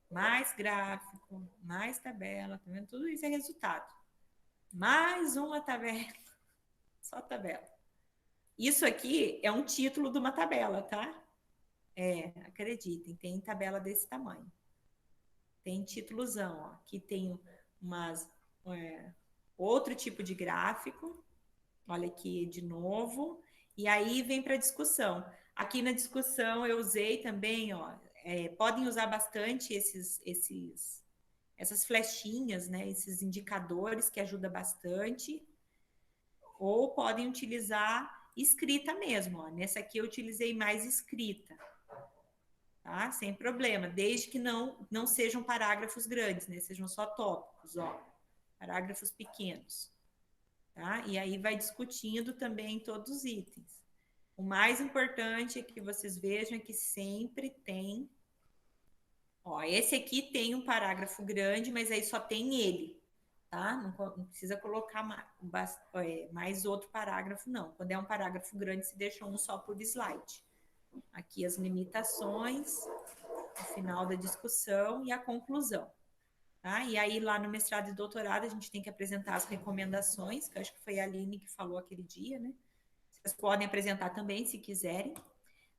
Mais gráfico, mais tabela, tá vendo? Tudo isso é resultado. Mais uma tabela, só tabela. Isso aqui é um título de uma tabela, tá? Acreditem, tem tabela desse tamanho. Tem títulozão, ó. Aqui tem outro tipo de gráfico. Olha aqui de novo. E aí vem para a discussão. Aqui na discussão eu usei também, ó. Podem usar bastante essas flechinhas, né? Esses indicadores que ajudam bastante. Ou podem utilizar escrita mesmo, ó. Nessa aqui eu utilizei mais escrita. Tá? Sem problema, desde que não sejam parágrafos grandes, né? Sejam só tópicos, ó. Parágrafos pequenos. Tá? E aí vai discutindo também todos os itens. O mais importante é que vocês vejam que sempre tem... Ó, esse aqui tem um parágrafo grande, mas aí só tem ele, tá? Não precisa colocar mais outro parágrafo, não. Quando é um parágrafo grande, se deixa um só por slide. Aqui as limitações, o final da discussão e a conclusão. Tá? E aí, lá no mestrado e doutorado, a gente tem que apresentar as recomendações, que eu acho que foi a Aline que falou aquele dia, né? Vocês podem apresentar também, se quiserem.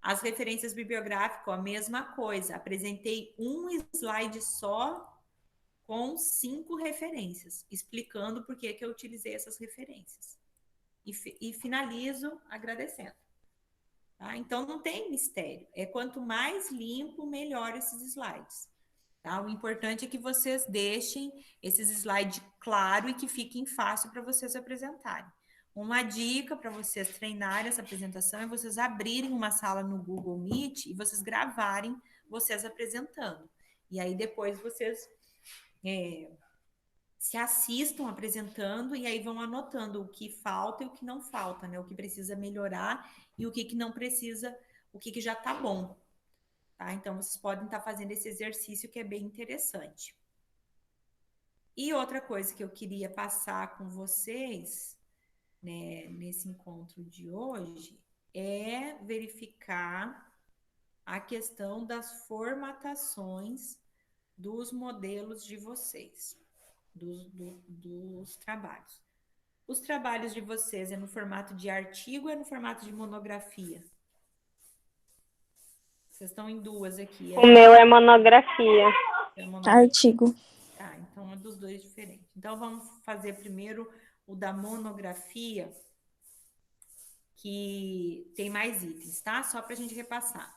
As referências bibliográficas, a mesma coisa. Apresentei um slide só com 5 referências, explicando por que eu utilizei essas referências. E finalizo agradecendo. Tá? Então, não tem mistério. Quanto mais limpo, melhor esses slides. Tá? O importante é que vocês deixem esses slides claros e que fiquem fácil para vocês apresentarem. Uma dica para vocês treinarem essa apresentação é vocês abrirem uma sala no Google Meet e vocês gravarem vocês apresentando. E aí depois vocês se assistam apresentando e aí vão anotando o que falta e o que não falta, né? O que precisa melhorar e o que não precisa, o que já está bom. Tá? Então, vocês podem estar fazendo esse exercício que é bem interessante. E outra coisa que eu queria passar com vocês, né, nesse encontro de hoje, é verificar a questão das formatações dos modelos de vocês, dos trabalhos. Os trabalhos de vocês é no formato de artigo ou é no formato de monografia? Vocês estão em duas aqui. O meu é monografia. Artigo. Tá, então é dos dois diferentes. Então, vamos fazer primeiro o da monografia, que tem mais itens, tá? Só para a gente repassar.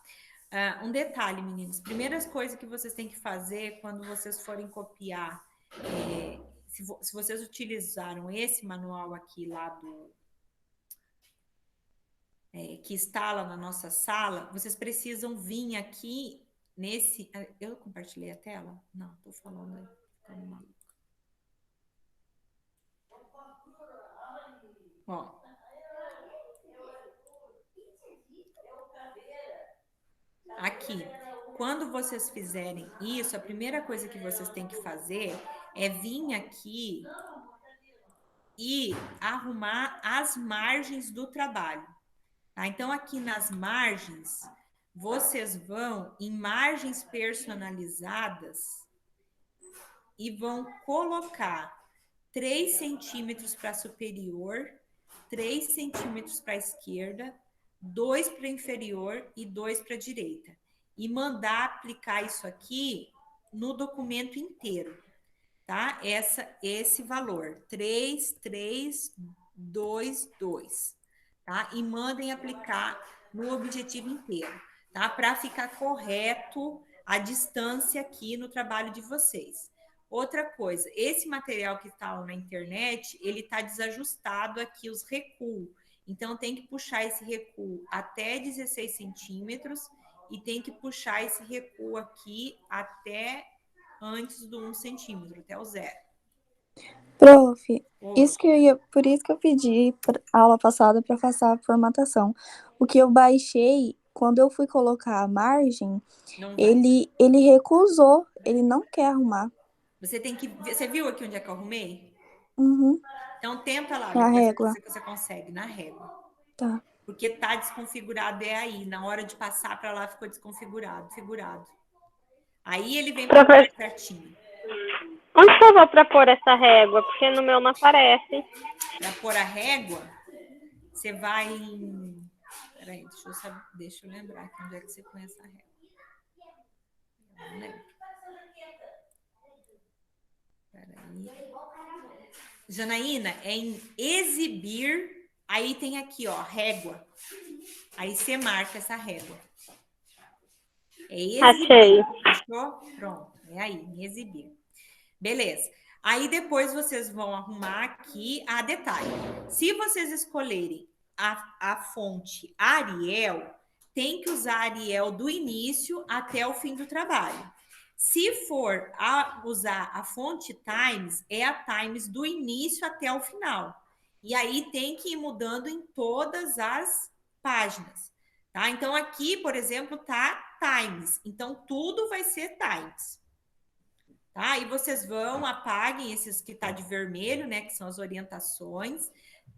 Um detalhe, meninos. Primeiras coisas que vocês têm que fazer quando vocês forem copiar, se vocês utilizaram esse manual aqui lá que está lá na nossa sala, vocês precisam vir aqui Eu compartilhei a tela? Não, tô falando aí. Ó. Aqui, quando vocês fizerem isso, a primeira coisa que vocês têm que fazer é vir aqui e arrumar as margens do trabalho. Tá? Então, aqui nas margens, vocês vão em margens personalizadas e vão colocar 3 centímetros para superior, 3 centímetros para a esquerda, 2 para inferior e 2 para a direita. E mandar aplicar isso aqui no documento inteiro, tá? Esse valor, 3, 3, 2, 2, tá? E mandem aplicar no objetivo inteiro, tá? Para ficar correto a distância aqui no trabalho de vocês. Outra coisa, esse material que está na internet, ele está desajustado aqui, os recuos. Então, tem que puxar esse recuo até 16 centímetros e tem que puxar esse recuo aqui até antes do 1 centímetro, até o 0. Prof, por isso que eu pedi a aula passada para fazer a formatação. O que eu baixei, quando eu fui colocar a margem, ele recusou, ele não quer arrumar. Você viu aqui onde é que eu arrumei? Uhum. Então tenta lá, Na depois régua. você consegue, na régua. Tá. Porque tá desconfigurado aí, na hora de passar para lá ficou desconfigurado, Aí ele vem para certinho. Onde que eu vou para pôr essa régua? Porque no meu não aparece. Para pôr a régua, você vai em... Peraí, deixa eu lembrar aqui onde é que você põe essa régua. Eu não lembro. Peraí. Janaína, é em exibir, aí tem aqui, ó, régua. Aí você marca essa régua. É exibir. Achei. Fechou? Pronto, é aí, em exibir. Beleza. Aí depois vocês vão arrumar aqui a detalhe. Se vocês escolherem a fonte Arial, tem que usar Arial do início até o fim do trabalho. Se for usar a fonte Times, é a Times do início até o final. E aí tem que ir mudando em todas as páginas. Tá? Então aqui, por exemplo, tá Times. Então tudo vai ser Times. Tá? E vocês vão, apaguem esses que tá de vermelho, né? Que são as orientações.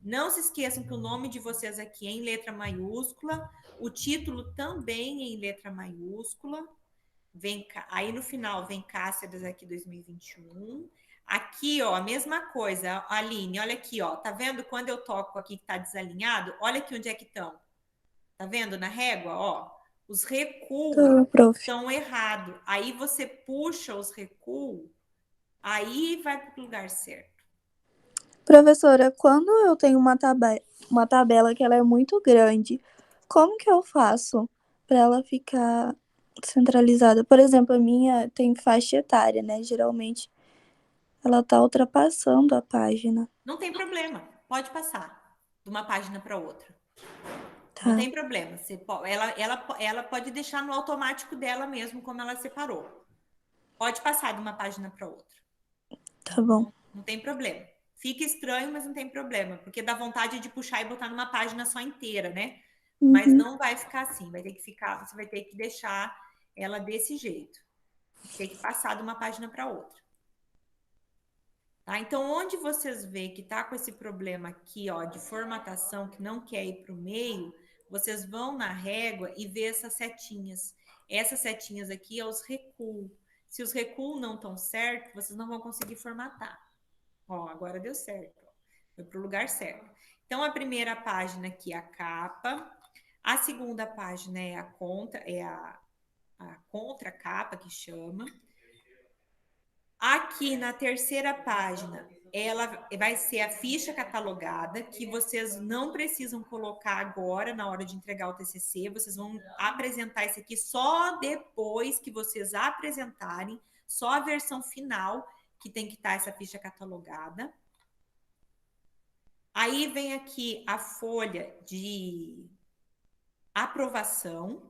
Não se esqueçam que o nome de vocês aqui é em letra maiúscula. O título também é em letra maiúscula. Vem cá, aí no final vem Cáceres aqui 2021. Aqui, ó, a mesma coisa, Aline, olha aqui, ó. Tá vendo quando eu toco aqui que tá desalinhado? Olha aqui onde é que estão. Tá vendo na régua, ó? Os recuos estão errados. Aí você puxa os recuos, aí vai para o lugar certo. Professora, quando eu tenho uma tabela que ela é muito grande, como que eu faço para ela ficar centralizada? Por exemplo, a minha tem faixa etária, né? Geralmente ela tá ultrapassando a página. Não tem problema, pode passar de uma página para outra. Tá. Não tem problema. Ela pode deixar no automático dela mesmo, como ela separou. Pode passar de uma página para outra. Tá bom. Não tem problema. Fica estranho, mas não tem problema, porque dá vontade de puxar e botar numa página só inteira, né? Uhum. Mas não vai ficar assim, você vai ter que deixar ela desse jeito. Tem que passar de uma página para outra. Tá? Então, onde vocês veem que tá com esse problema aqui, ó, de formatação, que não quer ir para o meio, vocês vão na régua e vê essas setinhas. Essas setinhas aqui é os recuos. Se os recuos não estão certos, vocês não vão conseguir formatar. Ó, agora deu certo. Foi para o lugar certo. Então, a primeira página aqui é a capa. A segunda página é a contracapa, que chama. Aqui na terceira página, ela vai ser a ficha catalogada, que vocês não precisam colocar agora na hora de entregar o TCC. Vocês vão apresentar isso aqui só depois que vocês apresentarem, só a versão final que tem que estar essa ficha catalogada. Aí vem aqui a folha de aprovação,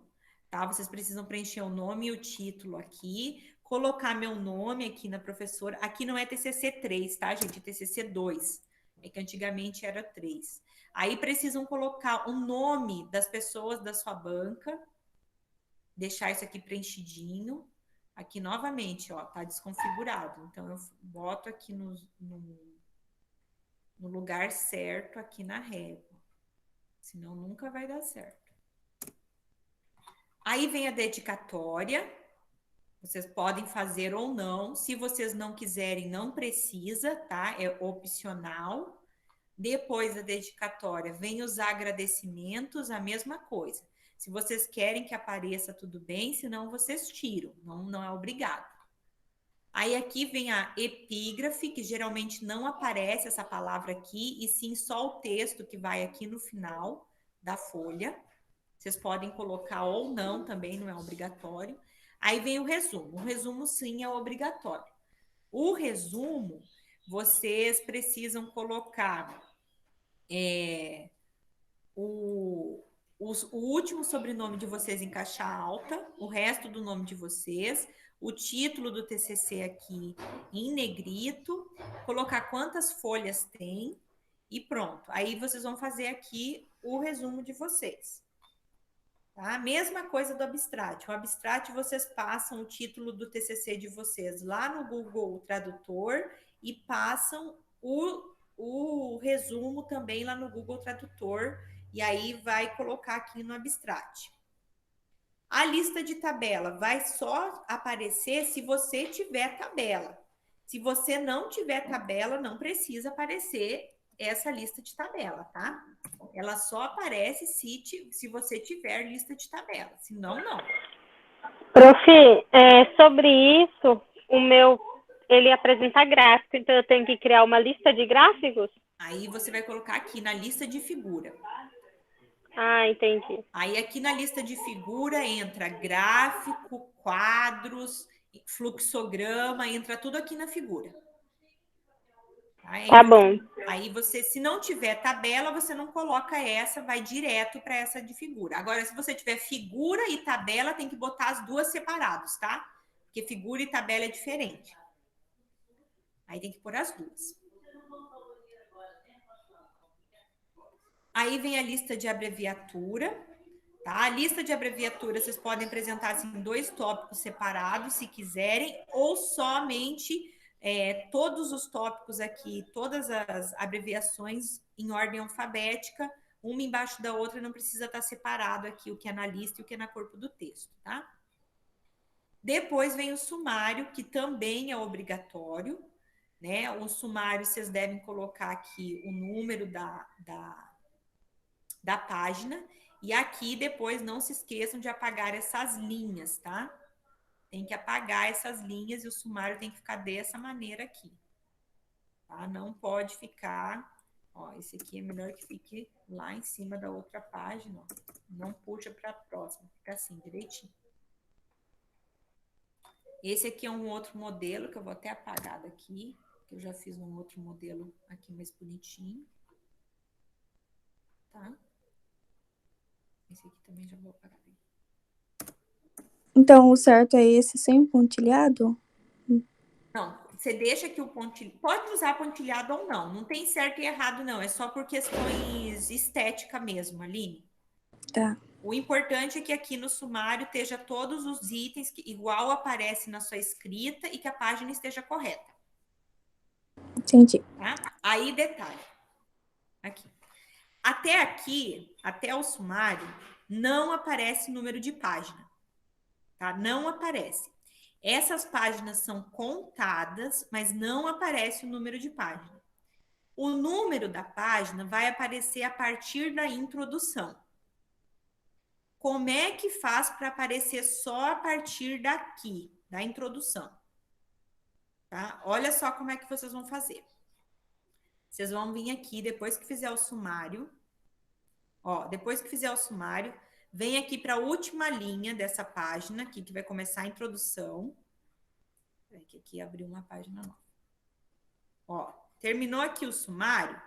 tá? Vocês precisam preencher o nome e o título aqui, colocar meu nome aqui na professora. Aqui não é TCC 3, tá, gente? É TCC 2. É que antigamente era 3. Aí precisam colocar o nome das pessoas da sua banca, deixar isso aqui preenchidinho. Aqui novamente, ó, tá desconfigurado. Então eu boto aqui no lugar certo, aqui na régua. Senão nunca vai dar certo. Aí vem a dedicatória. Vocês podem fazer ou não. Se vocês não quiserem, não precisa, tá? É opcional. Depois da dedicatória, vem os agradecimentos, a mesma coisa. Se vocês querem que apareça, tudo bem, senão vocês tiram, não é obrigado. Aí aqui vem a epígrafe, que geralmente não aparece essa palavra aqui, e sim só o texto que vai aqui no final da folha. Vocês podem colocar ou não, também não é obrigatório. Aí vem o resumo. O resumo, sim, é obrigatório. O resumo, vocês precisam colocar o último sobrenome de vocês em caixa alta, o resto do nome de vocês, o título do TCC aqui em negrito, colocar quantas folhas tem e pronto. Aí vocês vão fazer aqui o resumo de vocês. Tá? Mesma coisa do Abstract. O Abstract vocês passam o título do TCC de vocês lá no Google Tradutor e passam o resumo também lá no Google Tradutor e aí vai colocar aqui no Abstract. A lista de tabela vai só aparecer se você tiver tabela. Se você não tiver tabela, não precisa aparecer essa lista de tabela, tá? Ela só aparece se você tiver lista de tabela, senão não. Prof, sobre isso, ele apresenta gráfico, então eu tenho que criar uma lista de gráficos? Aí você vai colocar aqui na lista de figura. Ah, entendi. Aí aqui na lista de figura entra gráfico, quadros, fluxograma, entra tudo aqui na figura. Aí, tá bom. Aí você, se não tiver tabela, você não coloca essa, vai direto para essa de figura. Agora, se você tiver figura e tabela, tem que botar as duas separadas, tá? Porque figura e tabela é diferente. Aí tem que pôr as duas. Aí vem a lista de abreviatura, tá? A lista de abreviatura vocês podem apresentar assim, em 2 tópicos separados, se quiserem, ou somente todos os tópicos aqui, todas as abreviações em ordem alfabética, uma embaixo da outra, não precisa estar separado aqui o que é na lista e o que é na corpo do texto, tá? Depois vem o sumário, que também é obrigatório, né? O sumário vocês devem colocar aqui o número da página, e aqui depois não se esqueçam de apagar essas linhas, tá? Tem que apagar essas linhas e o sumário tem que ficar dessa maneira aqui, tá? Não pode ficar, ó, esse aqui é melhor que fique lá em cima da outra página, ó. Não puxa para a próxima, fica assim, direitinho. Esse aqui é um outro modelo que eu vou até apagar daqui, que eu já fiz um outro modelo aqui mais bonitinho, tá? Esse aqui também já vou apagar. Então, o certo é esse sem pontilhado? Não, você deixa que o pontilhado... Pode usar pontilhado ou não. Não tem certo e errado, não. É só por questões estética mesmo, Aline. Tá. O importante é que aqui no sumário esteja todos os itens que igual aparece na sua escrita e que a página esteja correta. Entendi. Tá? Aí, detalhe. Aqui. Até aqui, até o sumário, não aparece número de página. Tá? Não aparece. Essas páginas são contadas, mas não aparece o número de página. O número da página vai aparecer a partir da introdução. Como é que faz para aparecer só a partir daqui, da introdução? Tá? Olha só como é que vocês vão fazer. Vocês vão vir aqui, depois que fizer o sumário, ó, depois que fizer o sumário, vem aqui para a última linha dessa página, aqui que vai começar a introdução. Aqui abriu uma página nova. Ó, terminou aqui o sumário,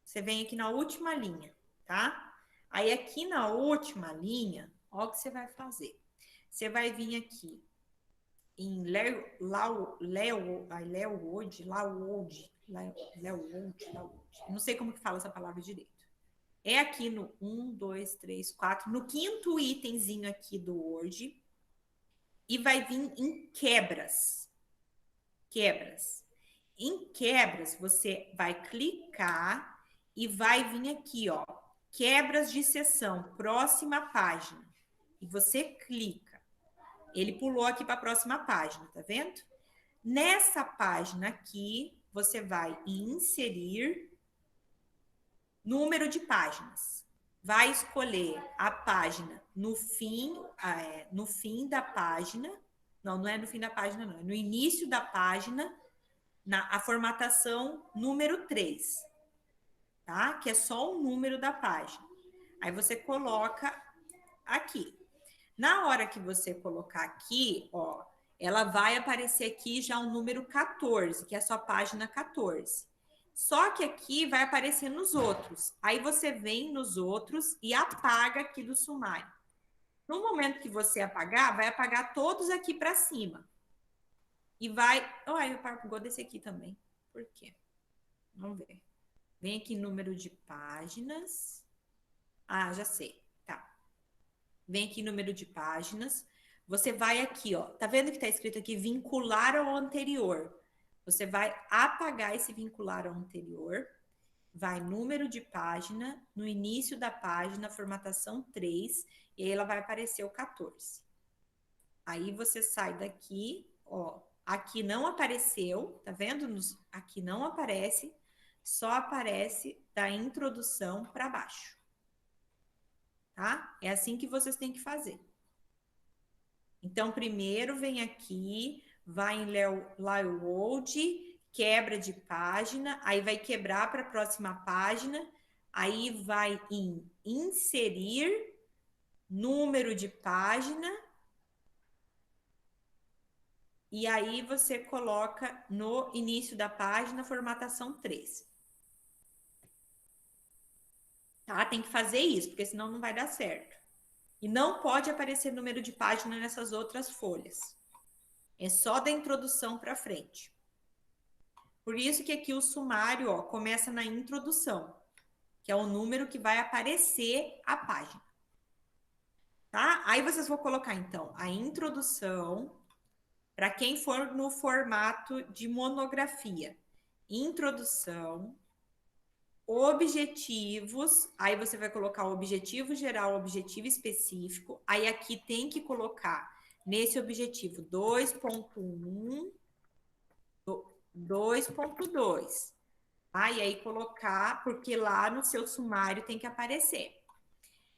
você vem aqui na última linha, tá? Aí aqui na última linha, Olha o que você vai fazer. Você vai vir aqui em Leawood, não sei como que fala essa palavra direito. É aqui no 1, 2, 3, 4, no quinto itemzinho aqui do Word, e vai vir em quebras. Quebras. Em quebras, você vai clicar e vai vir aqui, ó, quebras de seção, próxima página. E você clica. Ele pulou aqui para a próxima página, tá vendo? Nessa página aqui, você vai inserir número de páginas. Vai escolher a página no fim da página. Não é no fim da página, não. É no início da página, a formatação número 3, tá? Que é só o número da página. Aí você coloca aqui. Na hora que você colocar aqui, ó, ela vai aparecer aqui já o número 14, que é a sua página 14. Só que aqui vai aparecer nos outros. Aí você vem nos outros e apaga aqui do sumário. No momento que você apagar, vai apagar todos aqui para cima. E vai... eu apagou desse aqui também. Por quê? Vamos ver. Vem aqui número de páginas. Ah, já sei. Tá. Vem aqui número de páginas. Você vai aqui, ó. Tá vendo que tá escrito aqui vincular ao anterior? Você vai apagar esse vincular ao anterior. Vai número de página, no início da página, formatação 3, e aí ela vai aparecer o 14. Aí você sai daqui, ó. Aqui não apareceu, tá vendo? Aqui não aparece, só aparece da introdução para baixo. Tá? É assim que vocês têm que fazer. Então, primeiro vem aqui, vai em Leawood, quebra de página, aí vai quebrar para a próxima página, aí vai em inserir número de página, e aí você coloca no início da página formatação 3. Tá? Tem que fazer isso, porque senão não vai dar certo. E não pode aparecer número de página nessas outras folhas. É só da introdução para frente. Por isso que aqui o sumário, ó, começa na introdução, que é o número que vai aparecer a página. Tá? Aí vocês vão colocar, então, a introdução, para quem for no formato de monografia. Introdução, objetivos, aí você vai colocar o objetivo geral, o objetivo específico, aí aqui tem que colocar nesse objetivo 2.1, 2.2. E aí colocar, porque lá no seu sumário tem que aparecer.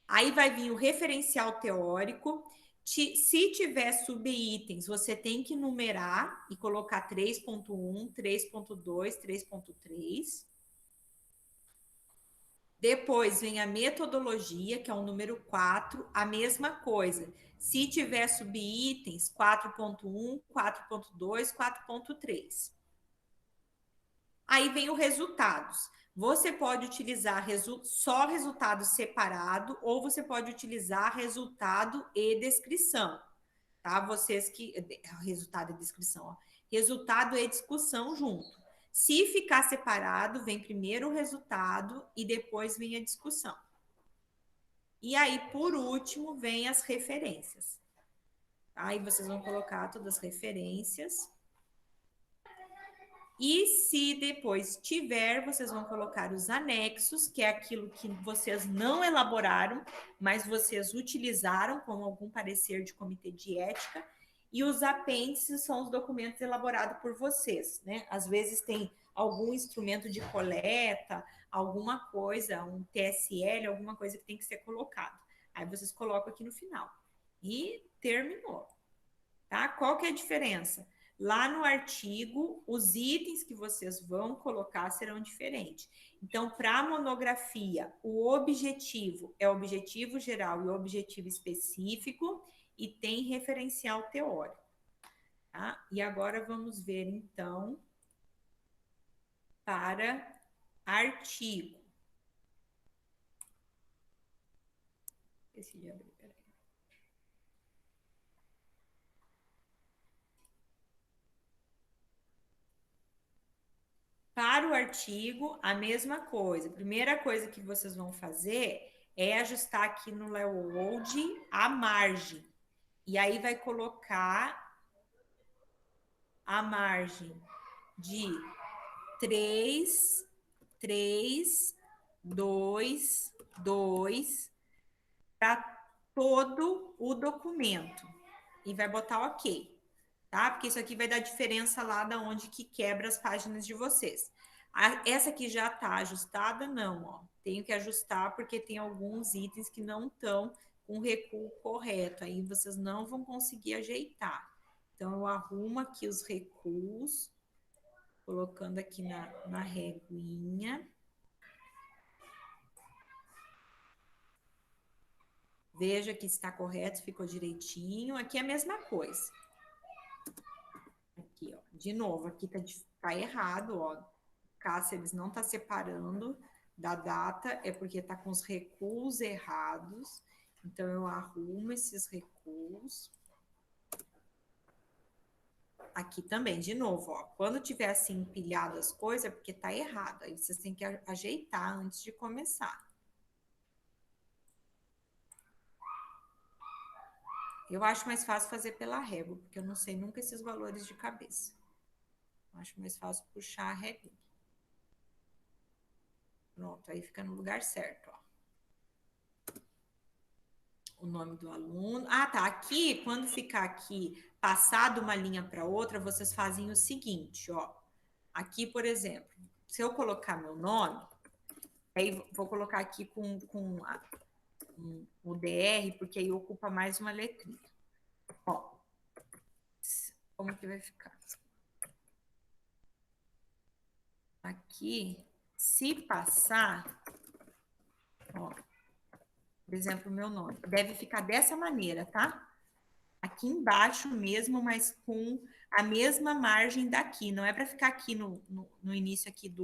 Aí vai vir o referencial teórico. Se tiver subitens, você tem que numerar e colocar 3.1, 3.2, 3.3. Depois vem a metodologia, que é o número 4, a mesma coisa. Se tiver subitens, 4.1, 4.2, 4.3. Aí vem os resultados. Você pode utilizar só resultado separado ou você pode utilizar resultado e descrição. Tá? Vocês que... Resultado e descrição. Ó. Resultado e discussão junto. Se ficar separado, vem primeiro o resultado e depois vem a discussão. E aí, por último, vem as referências. Aí vocês vão colocar todas as referências. E se depois tiver, vocês vão colocar os anexos, que é aquilo que vocês não elaboraram, mas vocês utilizaram como algum parecer de comitê de ética. E os apêndices são os documentos elaborados por vocês, né? Às vezes tem algum instrumento de coleta, alguma coisa, um TSL, alguma coisa que tem que ser colocado. Aí vocês colocam aqui no final. E terminou. Tá? Qual que é a diferença? Lá no artigo, os itens que vocês vão colocar serão diferentes. Então, para a monografia, o objetivo é o objetivo geral e o objetivo específico e tem referencial teórico. Tá? E agora vamos ver, então, para artigo. Esqueci de abrir, peraí. Para o artigo, a mesma coisa. A primeira coisa que vocês vão fazer é ajustar aqui no Leold a margem. E aí vai colocar a margem de 3, 3, 2, 2 para todo o documento. E vai botar OK, tá? Porque isso aqui vai dar diferença lá da onde que quebra as páginas de vocês. Essa aqui já tá ajustada? Não, ó. Tenho que ajustar porque tem alguns itens que não estão com o recuo correto. Aí vocês não vão conseguir ajeitar. Então, eu arrumo aqui os recuos, colocando aqui na reguinha. Veja que está correto, ficou direitinho. Aqui é a mesma coisa. Aqui, ó. De novo, aqui tá errado, ó. Cáceres não tá separando da data, é porque tá com os recuos errados. Então, eu arrumo esses recuos. Aqui também, de novo, ó. Quando tiver assim empilhado as coisas, é porque tá errado. Aí vocês têm que ajeitar antes de começar. Eu acho mais fácil fazer pela régua, porque eu não sei nunca esses valores de cabeça. Eu acho mais fácil puxar a régua. Pronto, aí fica no lugar certo, ó. O nome do aluno. Ah, tá. Aqui, quando ficar aqui, passado uma linha para outra, vocês fazem o seguinte, ó. Aqui, por exemplo, se eu colocar meu nome, aí vou colocar aqui com o DR, porque aí ocupa mais uma letrinha. Ó, como que vai ficar? Aqui, se passar, ó, por exemplo, o meu nome, deve ficar dessa maneira, tá? Aqui embaixo mesmo, mas com a mesma margem daqui. Não é para ficar aqui no início aqui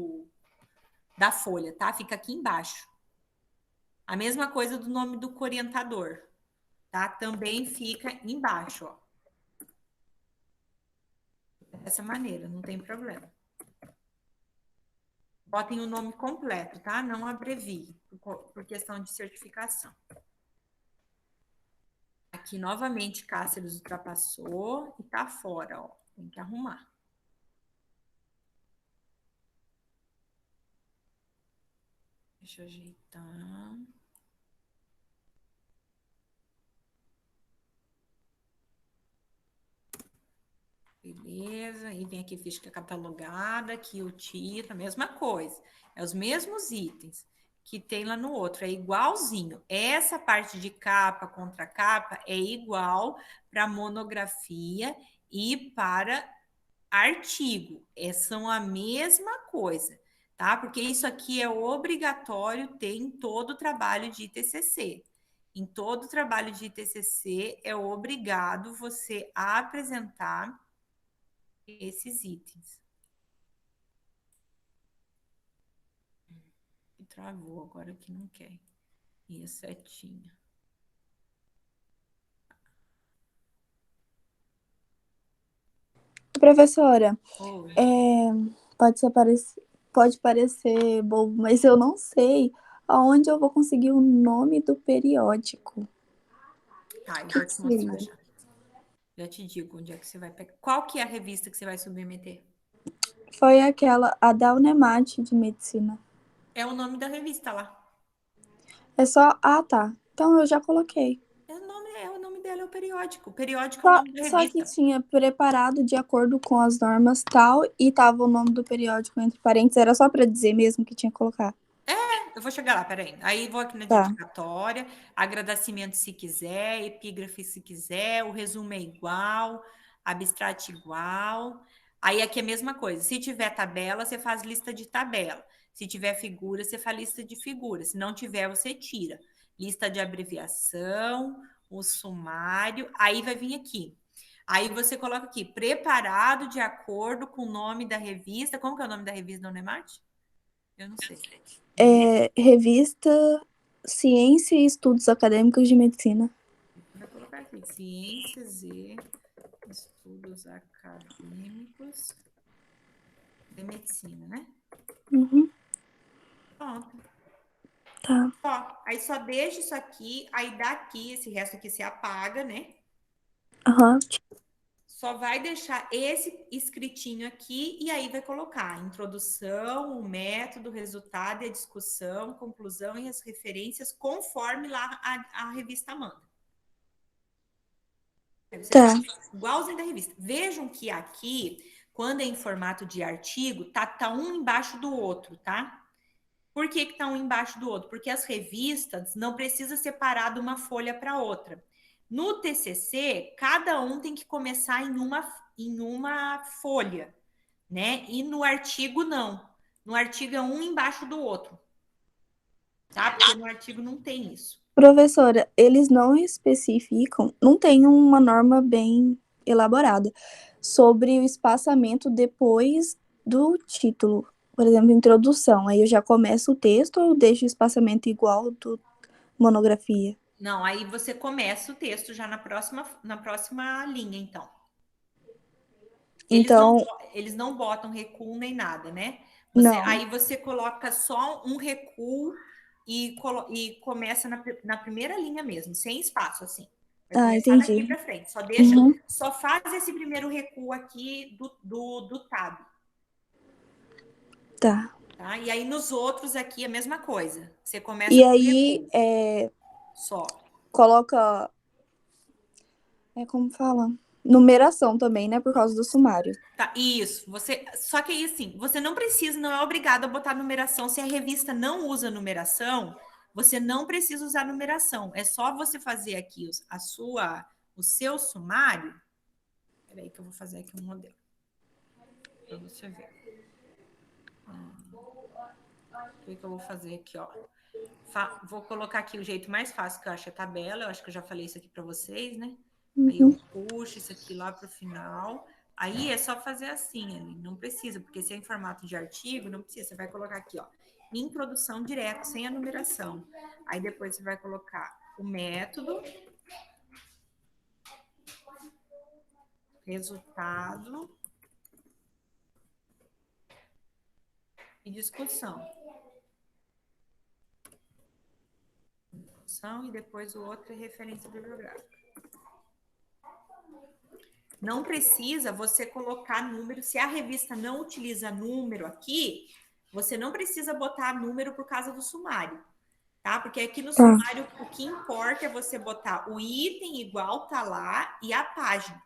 da folha, tá? Fica aqui embaixo. A mesma coisa do nome do orientador, tá? Também fica embaixo, ó. Dessa maneira, não tem problema. Botem o nome completo, tá? Não abrevie, por questão de certificação. Aqui, novamente, Cáceres ultrapassou e tá fora, ó. Tem que arrumar. Deixa eu ajeitar. Beleza, e vem aqui ficha catalogada, aqui o título, a mesma coisa. É os mesmos itens que tem lá no outro, é igualzinho. Essa parte de capa contra capa é igual para monografia e para artigo. São a mesma coisa, tá? Porque isso aqui é obrigatório ter em todo trabalho de TCC. Em todo trabalho de TCC é obrigado você a apresentar esses itens. E travou agora que não quer. E a setinha. Professora, Oi. pode parecer bobo, mas eu não sei aonde eu vou conseguir o nome do periódico. Tá, eu vou te mostrar já. Já te digo onde é que você vai pegar. Qual que é a revista que você vai submeter? Foi a da Unemate de Medicina. É o nome da revista lá. É só... Ah, tá. Então eu já coloquei. O nome dela é o periódico. O periódico é o nome da Só que revista. tinha preparado de acordo com as normas tal e tava o nome do periódico entre parênteses. Era só para dizer mesmo que tinha que colocar. Eu vou chegar lá, peraí. Aí vou aqui na Tá. dedicatória, agradecimento se quiser, epígrafe se quiser, o resumo é igual, abstrato igual. Aí aqui é a mesma coisa. Se tiver tabela, você faz lista de tabela. Se tiver figura, você faz lista de figura. Se não tiver, você tira. Lista de abreviação, o sumário. Aí vai vir aqui. Aí você coloca aqui, preparado de acordo com o nome da revista. Como que é o nome da revista da Unemate? Eu não sei. Revista Ciência e Estudos Acadêmicos de Medicina. Vou colocar aqui, Ciências e Estudos Acadêmicos de Medicina, né? Uhum, Pronto. tá. Ó, aí só deixa isso aqui, aí daqui, esse resto aqui você apaga, né? Aham. Só vai deixar esse escritinho aqui e aí vai colocar a introdução, o método, o resultado e a discussão, conclusão e as referências, conforme lá a revista manda. Aí você Tá. faz igualzinho da revista. Vejam que aqui, quando é em formato de artigo, tá um embaixo do outro, tá? Por que tá um embaixo do outro? Porque as revistas não precisa separar de uma folha para outra. No TCC, cada um tem que começar em uma folha, né? E no artigo, não. No artigo é um embaixo do outro, tá? Porque no artigo não tem isso. Professora, eles não especificam, não tem uma norma bem elaborada sobre o espaçamento depois do título. Por exemplo, introdução. Aí eu já começo o texto ou deixo o espaçamento igual do monografia? Não, aí você começa o texto já na próxima linha, então. Então, Eles não botam recuo nem nada, né? não. Aí você coloca só um recuo e começa na primeira linha mesmo, sem espaço, assim. Vai Ah, começar daqui entendi. para frente. Uhum, Só faz esse primeiro recuo aqui do tab, tá. tá? E aí nos outros aqui a mesma coisa. Você começa E com aí, recuo só. coloca, como fala? Numeração também, né? Por causa do sumário. Tá, isso. Só que aí assim, você não precisa, não é obrigado a botar numeração. Se a revista não usa numeração, você não precisa usar numeração. É só você fazer aqui o seu sumário. Peraí que eu vou fazer aqui um modelo para você ver. O que eu vou fazer aqui, ó? Vou colocar aqui o jeito mais fácil que eu acho a tabela. Eu acho que eu já falei isso aqui para vocês, né? Aí eu Uhum. puxo isso aqui lá para o final. Aí é só fazer assim, ali. Não precisa, porque se é em formato de artigo, não precisa. Você vai colocar aqui, ó, introdução direto, sem a numeração. Aí depois você vai colocar o método, resultado e discussão. E depois o outro é referência bibliográfica. Não precisa você colocar número. Se a revista não utiliza número aqui, você não precisa botar número por causa do sumário, tá? Porque aqui no Tá. sumário o que importa é você botar o item igual tá lá e a página,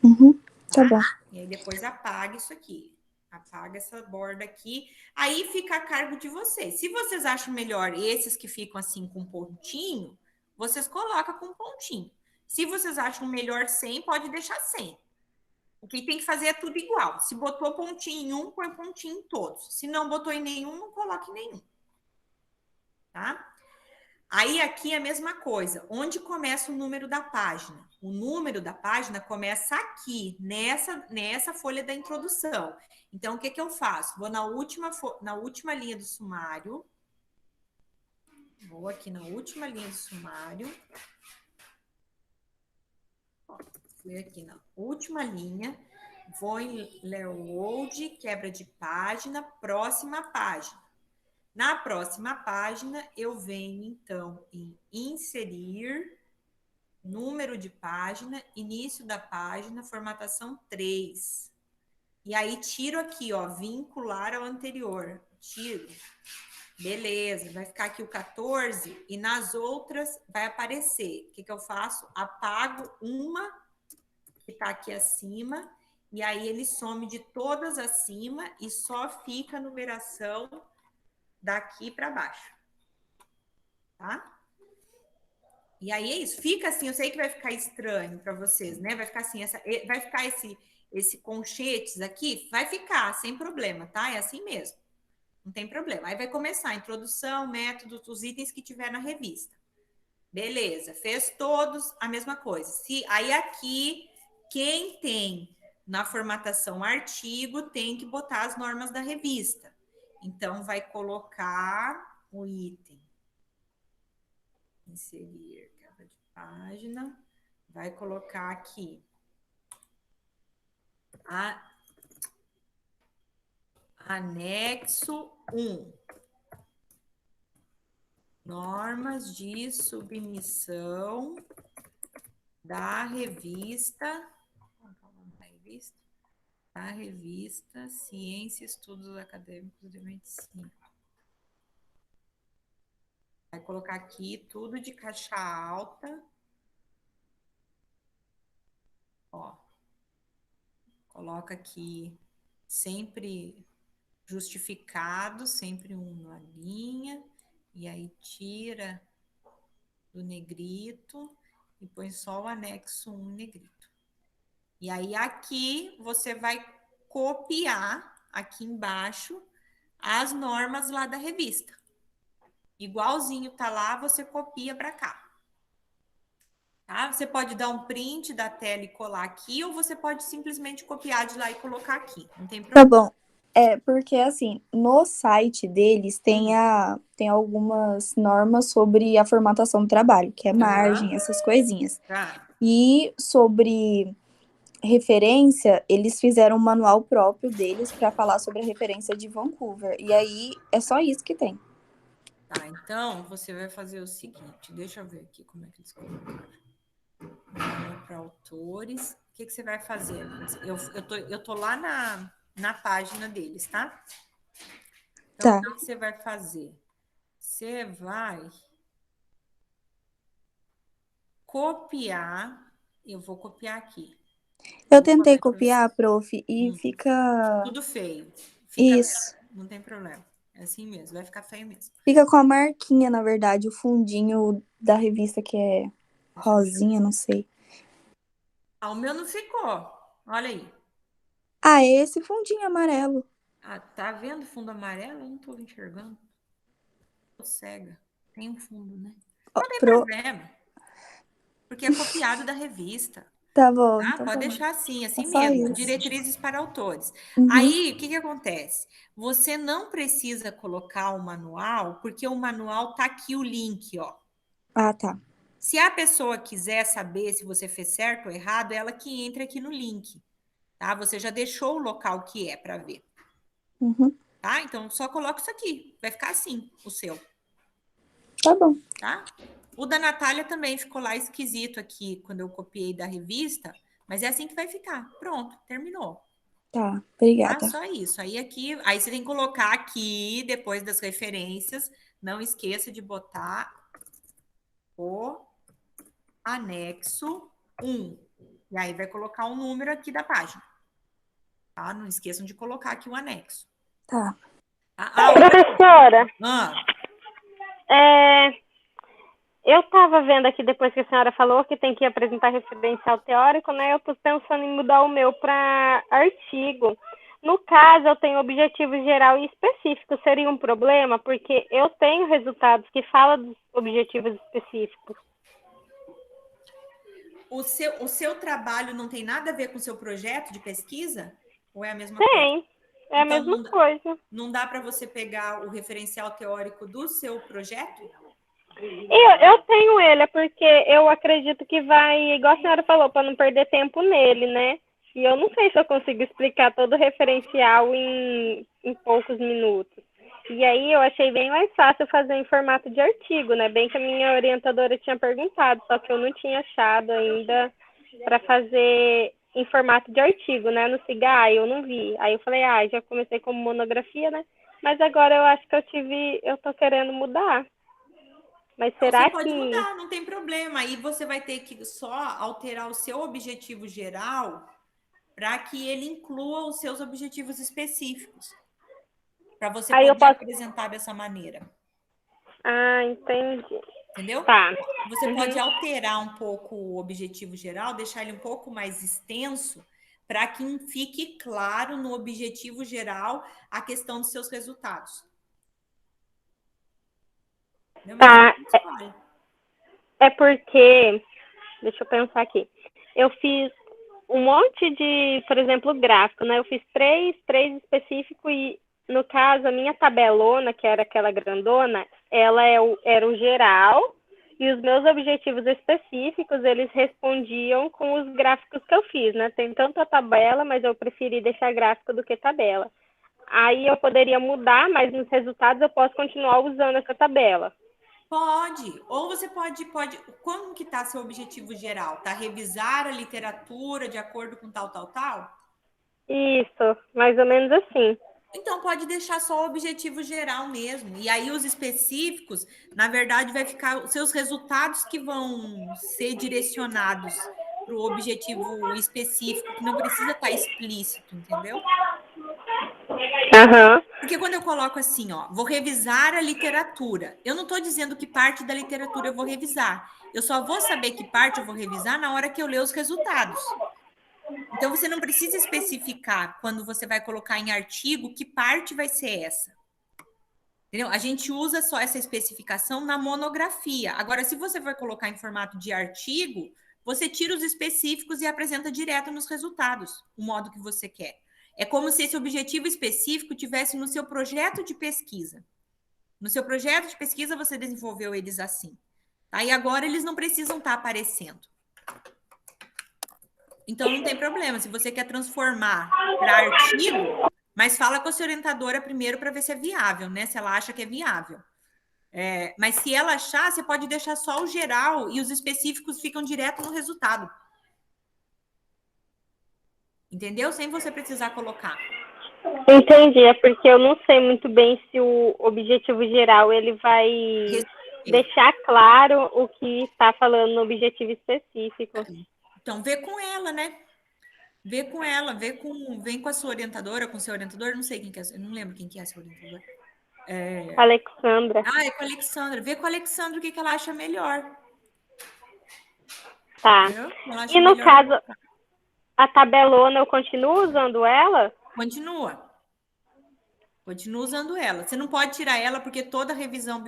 Uhum. Tá tá? bom. E aí depois apaga isso aqui. Apaga essa borda aqui. Aí fica a cargo de vocês. Se vocês acham melhor esses que ficam assim com pontinho, vocês colocam com pontinho. Se vocês acham melhor sem, pode deixar sem. O que tem que fazer é tudo igual. Se botou pontinho em um, põe pontinho em todos. Se não botou em nenhum, não coloque em nenhum. Tá? Aí aqui é a mesma coisa. Onde começa o número da página? O número da página começa aqui, nessa folha da introdução. Então, o que eu faço? Vou na última linha do sumário. Vou aqui na última linha do sumário. Fui aqui na última linha. Vou em Load, quebra de página, próxima página. Na próxima página, eu venho, então, em inserir, número de página, início da página, formatação 3. E aí, tiro aqui, ó, vincular ao anterior. Tiro. Beleza, vai ficar aqui o 14 e nas outras vai aparecer. O que eu faço? Apago uma que tá aqui acima e aí ele some de todas acima e só fica a numeração daqui para baixo, tá? E aí é isso, fica assim, eu sei que vai ficar estranho para vocês, né? Vai ficar assim, vai ficar esse conchetes aqui, vai ficar sem problema, tá? É assim mesmo, não tem problema. Aí vai começar a introdução, método, os itens que tiver na revista. Beleza, fez todos a mesma coisa. Aí aqui, quem tem na formatação artigo tem que botar as normas da revista. Então, vai colocar o item. Inserir quebra de página. Vai colocar aqui Anexo 1. Normas de submissão da revista Ciência e Estudos Acadêmicos de Medicina. Vai colocar aqui tudo de caixa alta. Ó. Coloca aqui sempre justificado, sempre uma linha. E aí tira do negrito e põe só o anexo 1 negrito. E aí aqui você vai copiar aqui embaixo as normas lá da revista. Igualzinho tá lá, você copia para cá. Tá? Você pode dar um print da tela e colar aqui, ou você pode simplesmente copiar de lá e colocar aqui. Não tem problema. Tá bom. Porque assim, no site deles tem algumas normas sobre a formatação do trabalho, que é margem, essas coisinhas. Tá. E sobre referência, eles fizeram um manual próprio deles para falar sobre a referência de Vancouver. E aí é só isso que tem. Tá, então você vai fazer o seguinte, deixa eu ver aqui como é que eles colocaram. Para autores. O que você vai fazer? Eu tô lá na página deles, tá? Então, Tá. o que você vai fazer? Você vai copiar. Eu vou copiar aqui. Eu tentei copiar, prof, e fica... Tudo feio. Isso. Não tem problema. É assim mesmo, vai ficar feio mesmo. Fica com a marquinha, na verdade, o fundinho da revista que é rosinha, não sei. Ah, o meu não ficou. Olha aí. Ah, é esse fundinho amarelo. Ah, tá vendo fundo amarelo? Eu não tô enxergando. Tô cega. Tem um fundo, né? Não tem problema. Porque é copiado da revista. Tá bom. Tá? Então Pode tá deixar assim bom. mesmo. Isso. Diretrizes para autores. Uhum. Aí, o que acontece? Você não precisa colocar o manual, porque o manual tá aqui o link, ó. Ah, tá. Se a pessoa quiser saber se você fez certo ou errado, ela que entra aqui no link. Tá? Você já deixou o local que é para ver. Uhum. Tá? Então, só coloca isso aqui. Vai ficar assim, o seu. Tá bom. Tá? O da Natália também ficou lá esquisito aqui, quando eu copiei da revista, mas é assim que vai ficar. Pronto, terminou. Tá, obrigada. Tá? Só isso. Aí você tem que colocar aqui, depois das referências, não esqueça de botar o anexo 1. E aí vai colocar o número aqui da página. Tá? Não esqueçam de colocar aqui o anexo. Tá. Professora, Ah, eu estava vendo aqui, depois que a senhora falou que tem que apresentar referencial teórico, né? Eu estou pensando em mudar o meu para artigo. No caso, eu tenho objetivo geral e específico. Seria um problema? Porque eu tenho resultados que falam dos objetivos específicos. o seu trabalho não tem nada a ver com o seu projeto de pesquisa? Ou é a mesma coisa? Tem, é a Então, mesma coisa. Não dá para você pegar o referencial teórico do seu projeto? Eu tenho ele, é porque eu acredito que vai, igual a senhora falou, para não perder tempo nele, né? E eu não sei se eu consigo explicar todo o referencial em poucos minutos. E aí eu achei bem mais fácil fazer em formato de artigo, né? Bem que a minha orientadora tinha perguntado, só que eu não tinha achado ainda para fazer em formato de artigo, né? No CIGAI eu não vi. Aí eu falei, já comecei como monografia, né? Mas agora eu acho que eu tô querendo mudar. Mas será Você pode que... mudar, não tem problema. Aí você vai ter que só alterar o seu objetivo geral para que ele inclua os seus objetivos específicos. Para você poder apresentar dessa maneira. Ah, entendi. Entendeu? Tá. Você pode alterar um pouco o objetivo geral, deixar ele um pouco mais extenso, para que fique claro no objetivo geral a questão dos seus resultados. Tá. É porque, deixa eu pensar aqui, eu fiz um monte de, por exemplo, gráfico, né? Eu fiz três específicos e, no caso, a minha tabelona, que era aquela grandona, ela era o geral e os meus objetivos específicos, eles respondiam com os gráficos que eu fiz, né? Tem tanto a tabela, mas eu preferi deixar gráfico do que tabela. aí eu poderia mudar, mas nos resultados eu posso continuar usando essa tabela. Pode, ou você pode, como que está seu objetivo geral? Tá revisar a literatura de acordo com tal? Isso, mais ou menos assim. Então pode deixar só o objetivo geral mesmo. E aí os específicos, na verdade, vai ficar os seus resultados que vão ser direcionados para o objetivo específico, que não precisa estar explícito, entendeu? Aham. Porque quando eu coloco assim, ó, vou revisar a literatura, eu não estou dizendo que parte da literatura eu vou revisar. Eu só vou saber que parte eu vou revisar na hora que eu ler os resultados. Então, você não precisa especificar, quando você vai colocar em artigo, que parte vai ser essa. Entendeu? A gente usa só essa especificação na monografia. Agora, se você vai colocar em formato de artigo, você tira os específicos e apresenta direto nos resultados, o modo que você quer. É como se esse objetivo específico tivesse no seu projeto de pesquisa. No seu projeto de pesquisa, você desenvolveu eles assim. Tá? E agora eles não precisam estar aparecendo. Então, não tem problema. Se você quer transformar para artigo, mas fala com a sua orientadora primeiro para ver se é viável, né? Se ela acha que é viável. Mas se ela achar, você pode deixar só o geral e os específicos ficam direto no resultado. Entendeu? Sem você precisar colocar. Entendi, é porque eu não sei muito bem se o objetivo geral ele vai deixar claro o que está falando no objetivo específico. Então, vê com ela, né? Vê com ela, vem com a sua orientadora, com o seu orientador, não sei quem que é, eu não lembro quem que é a sua orientadora. Alexandra. Ah, é com a Alexandra. Vê com a Alexandra o que ela acha melhor. Tá. E no caso, a tabelona, eu continuo usando ela? Continua usando ela. Você não pode tirar ela porque toda revisão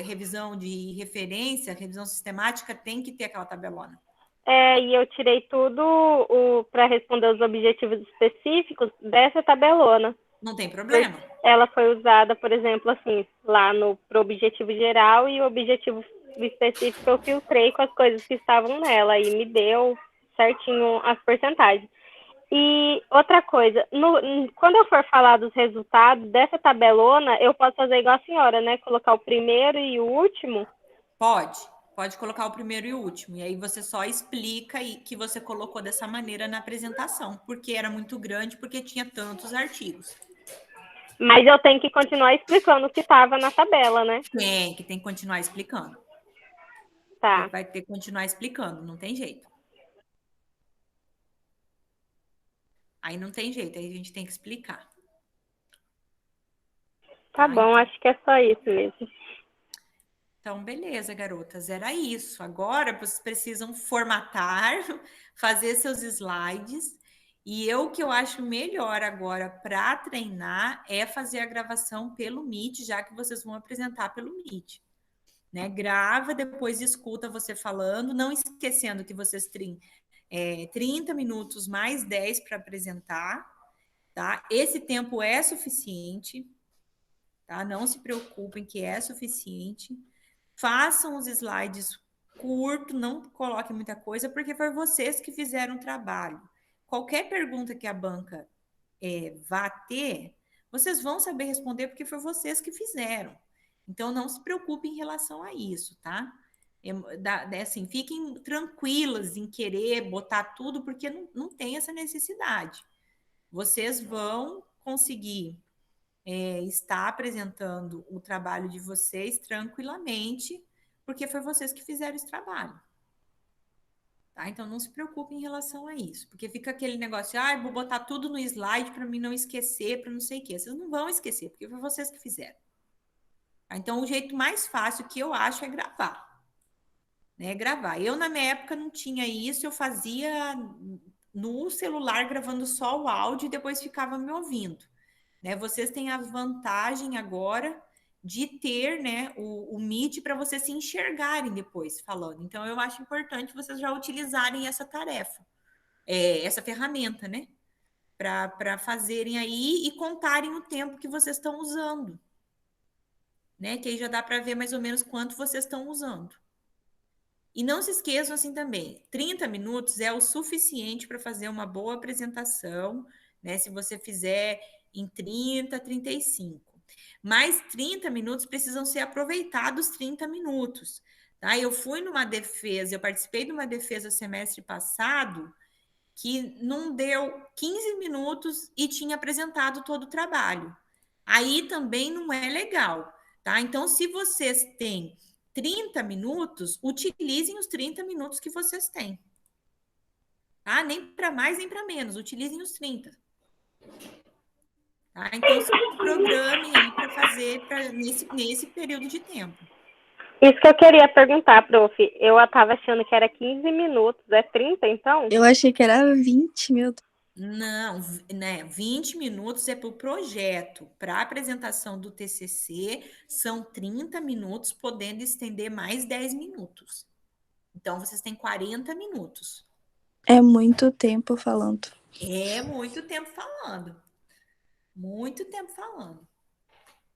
revisão de referência, revisão sistemática tem que ter aquela tabelona. E eu tirei tudo para responder os objetivos específicos dessa tabelona. Não tem problema. Ela foi usada, por exemplo, assim, lá pro objetivo geral, e o objetivo específico eu filtrei com as coisas que estavam nela e me deu certinho as porcentagens. E outra coisa, quando eu for falar dos resultados dessa tabelona, eu posso fazer igual a senhora, né? Colocar o primeiro e o último? Pode colocar o primeiro e o último. E aí você só explica que você colocou dessa maneira na apresentação, porque era muito grande, porque tinha tantos artigos. Mas eu tenho que continuar explicando o que estava na tabela, né? Tem que continuar explicando. Tá. Vai ter que continuar explicando, não tem jeito. Aí não tem jeito, aí a gente tem que explicar. Tá bom, acho que é só isso mesmo. Então, beleza, garotas, era isso. Agora vocês precisam formatar, fazer seus slides. E o que eu acho melhor agora para treinar é fazer a gravação pelo Meet, já que vocês vão apresentar pelo Meet. Né? Grava, depois escuta você falando, não esquecendo que vocês têm 30 minutos mais 10 para apresentar. Tá? Esse tempo é suficiente. Tá? Não se preocupem que é suficiente. Façam os slides curtos, não coloquem muita coisa, porque foi vocês que fizeram o trabalho. Qualquer pergunta que a banca vá ter, vocês vão saber responder, porque foi vocês que fizeram. Então, não se preocupem em relação a isso, tá? Assim, fiquem tranquilas em querer botar tudo, porque não tem essa necessidade. Vocês vão conseguir estar apresentando o trabalho de vocês tranquilamente, porque foi vocês que fizeram esse trabalho. Tá? Então, não se preocupe em relação a isso, porque fica aquele negócio, vou botar tudo no slide para mim não esquecer, para não sei o quê. Vocês não vão esquecer, porque foi vocês que fizeram. Tá? Então, o jeito mais fácil que eu acho é gravar. Né? Gravar. Eu, na minha época, não tinha isso, eu fazia no celular, gravando só o áudio e depois ficava me ouvindo. Né? Vocês têm a vantagem agora de ter, né, o Meet para vocês se enxergarem depois falando. Então, eu acho importante vocês já utilizarem essa tarefa, essa ferramenta, né? Para fazerem aí e contarem o tempo que vocês estão usando. Né? Que aí já dá para ver mais ou menos quanto vocês estão usando. E não se esqueçam assim também, 30 minutos é o suficiente para fazer uma boa apresentação, né? Se você fizer em 30, 35. Mais 30 minutos precisam ser aproveitados 30 minutos. Tá? Eu participei de uma defesa semestre passado que não deu 15 minutos e tinha apresentado todo o trabalho. Aí também não é legal, tá? Então, se vocês têm 30 minutos, utilizem os 30 minutos que vocês têm. Tá? Nem para mais, nem para menos, utilizem os 30. Tá? Então, se programem aí para fazer nesse período de tempo. Isso que eu queria perguntar, prof. Eu estava achando que era 15 minutos. É 30, então? Eu achei que era 20, meu Deus. Não, né? 20 minutos é para o projeto. Para a apresentação do TCC, são 30 minutos, podendo estender mais 10 minutos. Então, vocês têm 40 minutos. É muito tempo falando. É muito tempo falando. Muito tempo falando.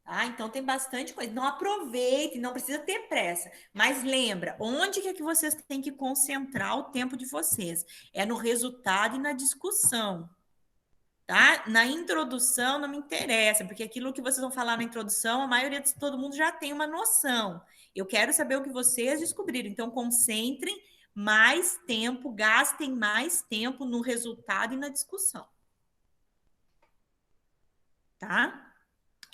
Ah, então tem bastante coisa. Não aproveite, não precisa ter pressa. Mas lembra, onde que vocês têm que concentrar o tempo de vocês? É no resultado e na discussão. Tá? Na introdução não me interessa, porque aquilo que vocês vão falar na introdução, a maioria de todo mundo já tem uma noção. Eu quero saber o que vocês descobriram. Então, concentrem mais tempo, gastem mais tempo no resultado e na discussão. Tá?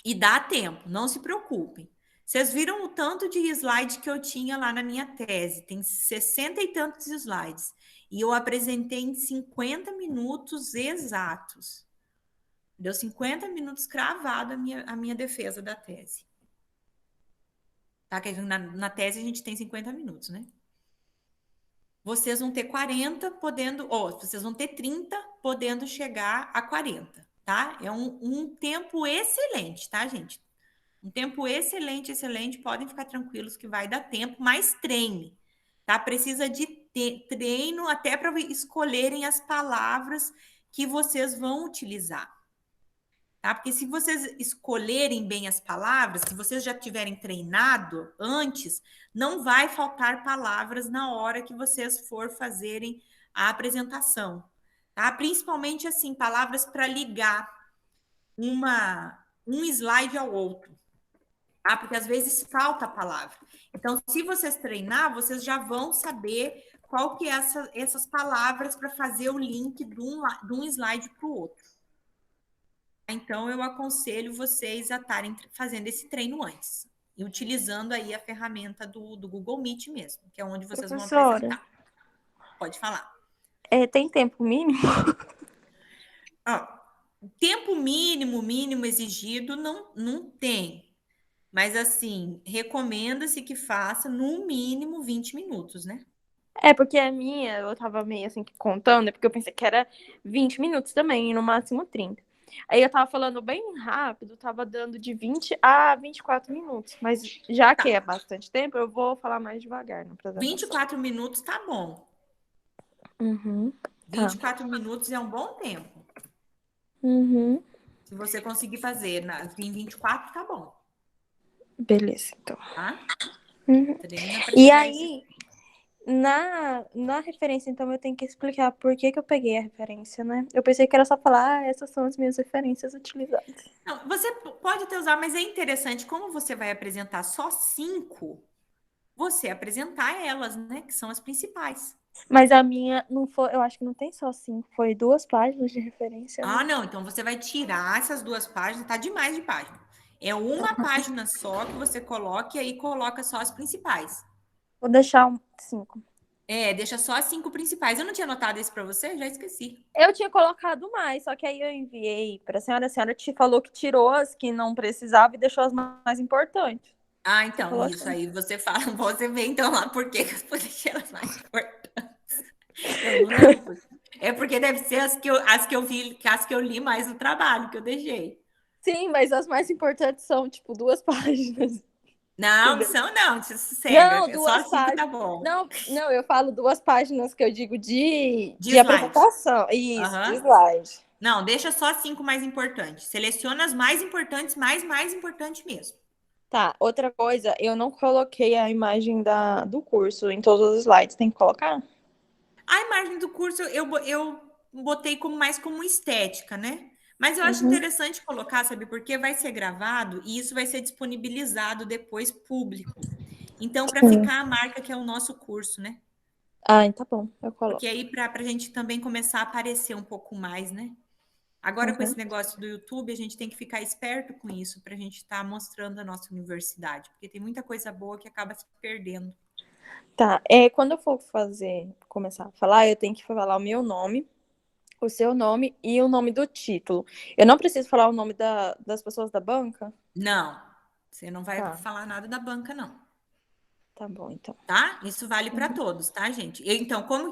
E dá tempo, não se preocupem. Vocês viram o tanto de slide que eu tinha lá na minha tese? Tem 60 e tantos slides. E eu apresentei em 50 minutos exatos. Deu 50 minutos cravado a minha defesa da tese. Tá? Que na tese a gente tem 50 minutos, né? Vocês vão ter 40 podendo... vocês vão ter 30 podendo chegar a 40. Tá? É um tempo excelente, tá, gente? Um tempo excelente, excelente. Podem ficar tranquilos que vai dar tempo, mas treine, tá? Precisa de treino até para escolherem as palavras que vocês vão utilizar, tá? Porque se vocês escolherem bem as palavras, se vocês já tiverem treinado antes, não vai faltar palavras na hora que vocês for fazerem a apresentação. Tá? Principalmente assim, palavras para ligar um slide ao outro, tá? Porque às vezes falta a palavra. Então, se vocês treinar, vocês já vão saber qual que é essas palavras para fazer o link de um slide para o outro. Então, eu aconselho vocês a estarem fazendo esse treino antes e utilizando aí a ferramenta do Google Meet mesmo, que é onde vocês vão apresentar. Pode falar. Tem tempo mínimo? Tempo mínimo exigido não tem. Mas, assim, recomenda-se que faça no mínimo 20 minutos, né? Porque a minha, eu tava meio assim contando, porque eu pensei que era 20 minutos também, e no máximo 30. Aí eu tava falando bem rápido, tava dando de 20 a 24 minutos. Mas já que é bastante tempo, eu vou falar mais devagar. 24 minutos tá bom. Uhum. 24 minutos é um bom tempo. Uhum. Se você conseguir fazer em 24, tá bom. Beleza, então. Tá? Uhum. E aí, na referência, então, eu tenho que explicar por que eu peguei a referência, né? Eu pensei que era só falar, essas são as minhas referências utilizadas. Não, você pode até usar, mas é interessante, como você vai apresentar só 5, você apresentar elas, né? Que são as principais. Mas a minha não foi, eu acho que não tem só 5, foi 2 páginas de referência. Né? Não, então você vai tirar essas 2 páginas, tá demais de página. É uma página só que você coloca e aí coloca só as principais. Vou deixar 5. Deixa só as 5 principais. Eu não tinha anotado isso para você? Já esqueci. Eu tinha colocado mais, só que aí eu enviei para a senhora te falou que tirou as que não precisava e deixou as mais importantes. Então, isso aí você fala, você vê então lá por que eu deixei elas mais importantes. Eu não lembro. É porque deve ser as que eu vi, as que eu li mais no trabalho, que eu deixei. Sim, mas as mais importantes são, tipo, 2 páginas. Não são, não. Sério, não, só 5 tá bom. Não, eu falo 2 páginas que eu digo de apresentação. Isso, de slide. Não, deixa só 5 mais importantes. Seleciona as mais importantes, mais importante mesmo. Tá, outra coisa, eu não coloquei a imagem do curso em todos os slides. Tem que colocar? A imagem do curso eu botei mais como estética, né? Mas eu acho interessante colocar, sabe, porque vai ser gravado e isso vai ser disponibilizado depois público. Então, para ficar a marca que é o nosso curso, né? Ah, tá bom, eu coloco. Porque aí para a gente também começar a aparecer um pouco mais, né? Agora, com esse negócio do YouTube, a gente tem que ficar esperto com isso para a gente estar mostrando a nossa universidade, porque tem muita coisa boa que acaba se perdendo. Tá, quando eu for começar a falar, eu tenho que falar o meu nome, o seu nome e o nome do título. Eu não preciso falar o nome das pessoas da banca? Não, você não vai falar nada da banca, não. Tá bom, então. Tá? Isso vale para todos, tá, gente? Então, como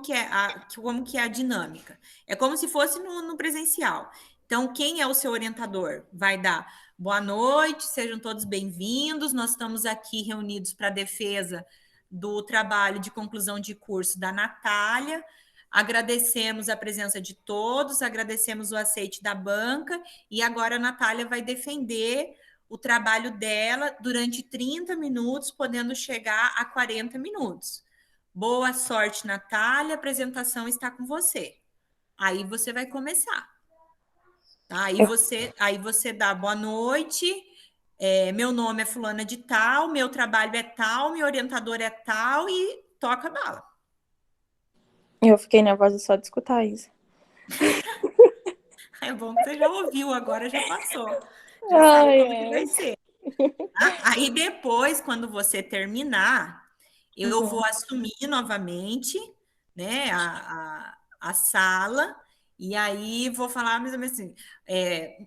que é a dinâmica? É como se fosse no presencial. Então, quem é o seu orientador? Vai dar boa noite, sejam todos bem-vindos. Nós estamos aqui reunidos para a defesa do trabalho de conclusão de curso da Natália. Agradecemos a presença de todos, agradecemos o aceite da banca e agora a Natália vai defender o trabalho dela durante 30 minutos, podendo chegar a 40 minutos. Boa sorte, Natália, a apresentação está com você. Aí você vai começar. Tá? Aí você dá boa noite, meu nome é fulana de tal, meu trabalho é tal, meu orientador é tal e toca a bala. Eu fiquei nervosa só de escutar isso. É bom que você já ouviu, agora já passou. Já sabe como que vai ser. Aí depois, quando você terminar, eu vou assumir novamente, né, a sala, e aí vou falar mais ou menos assim,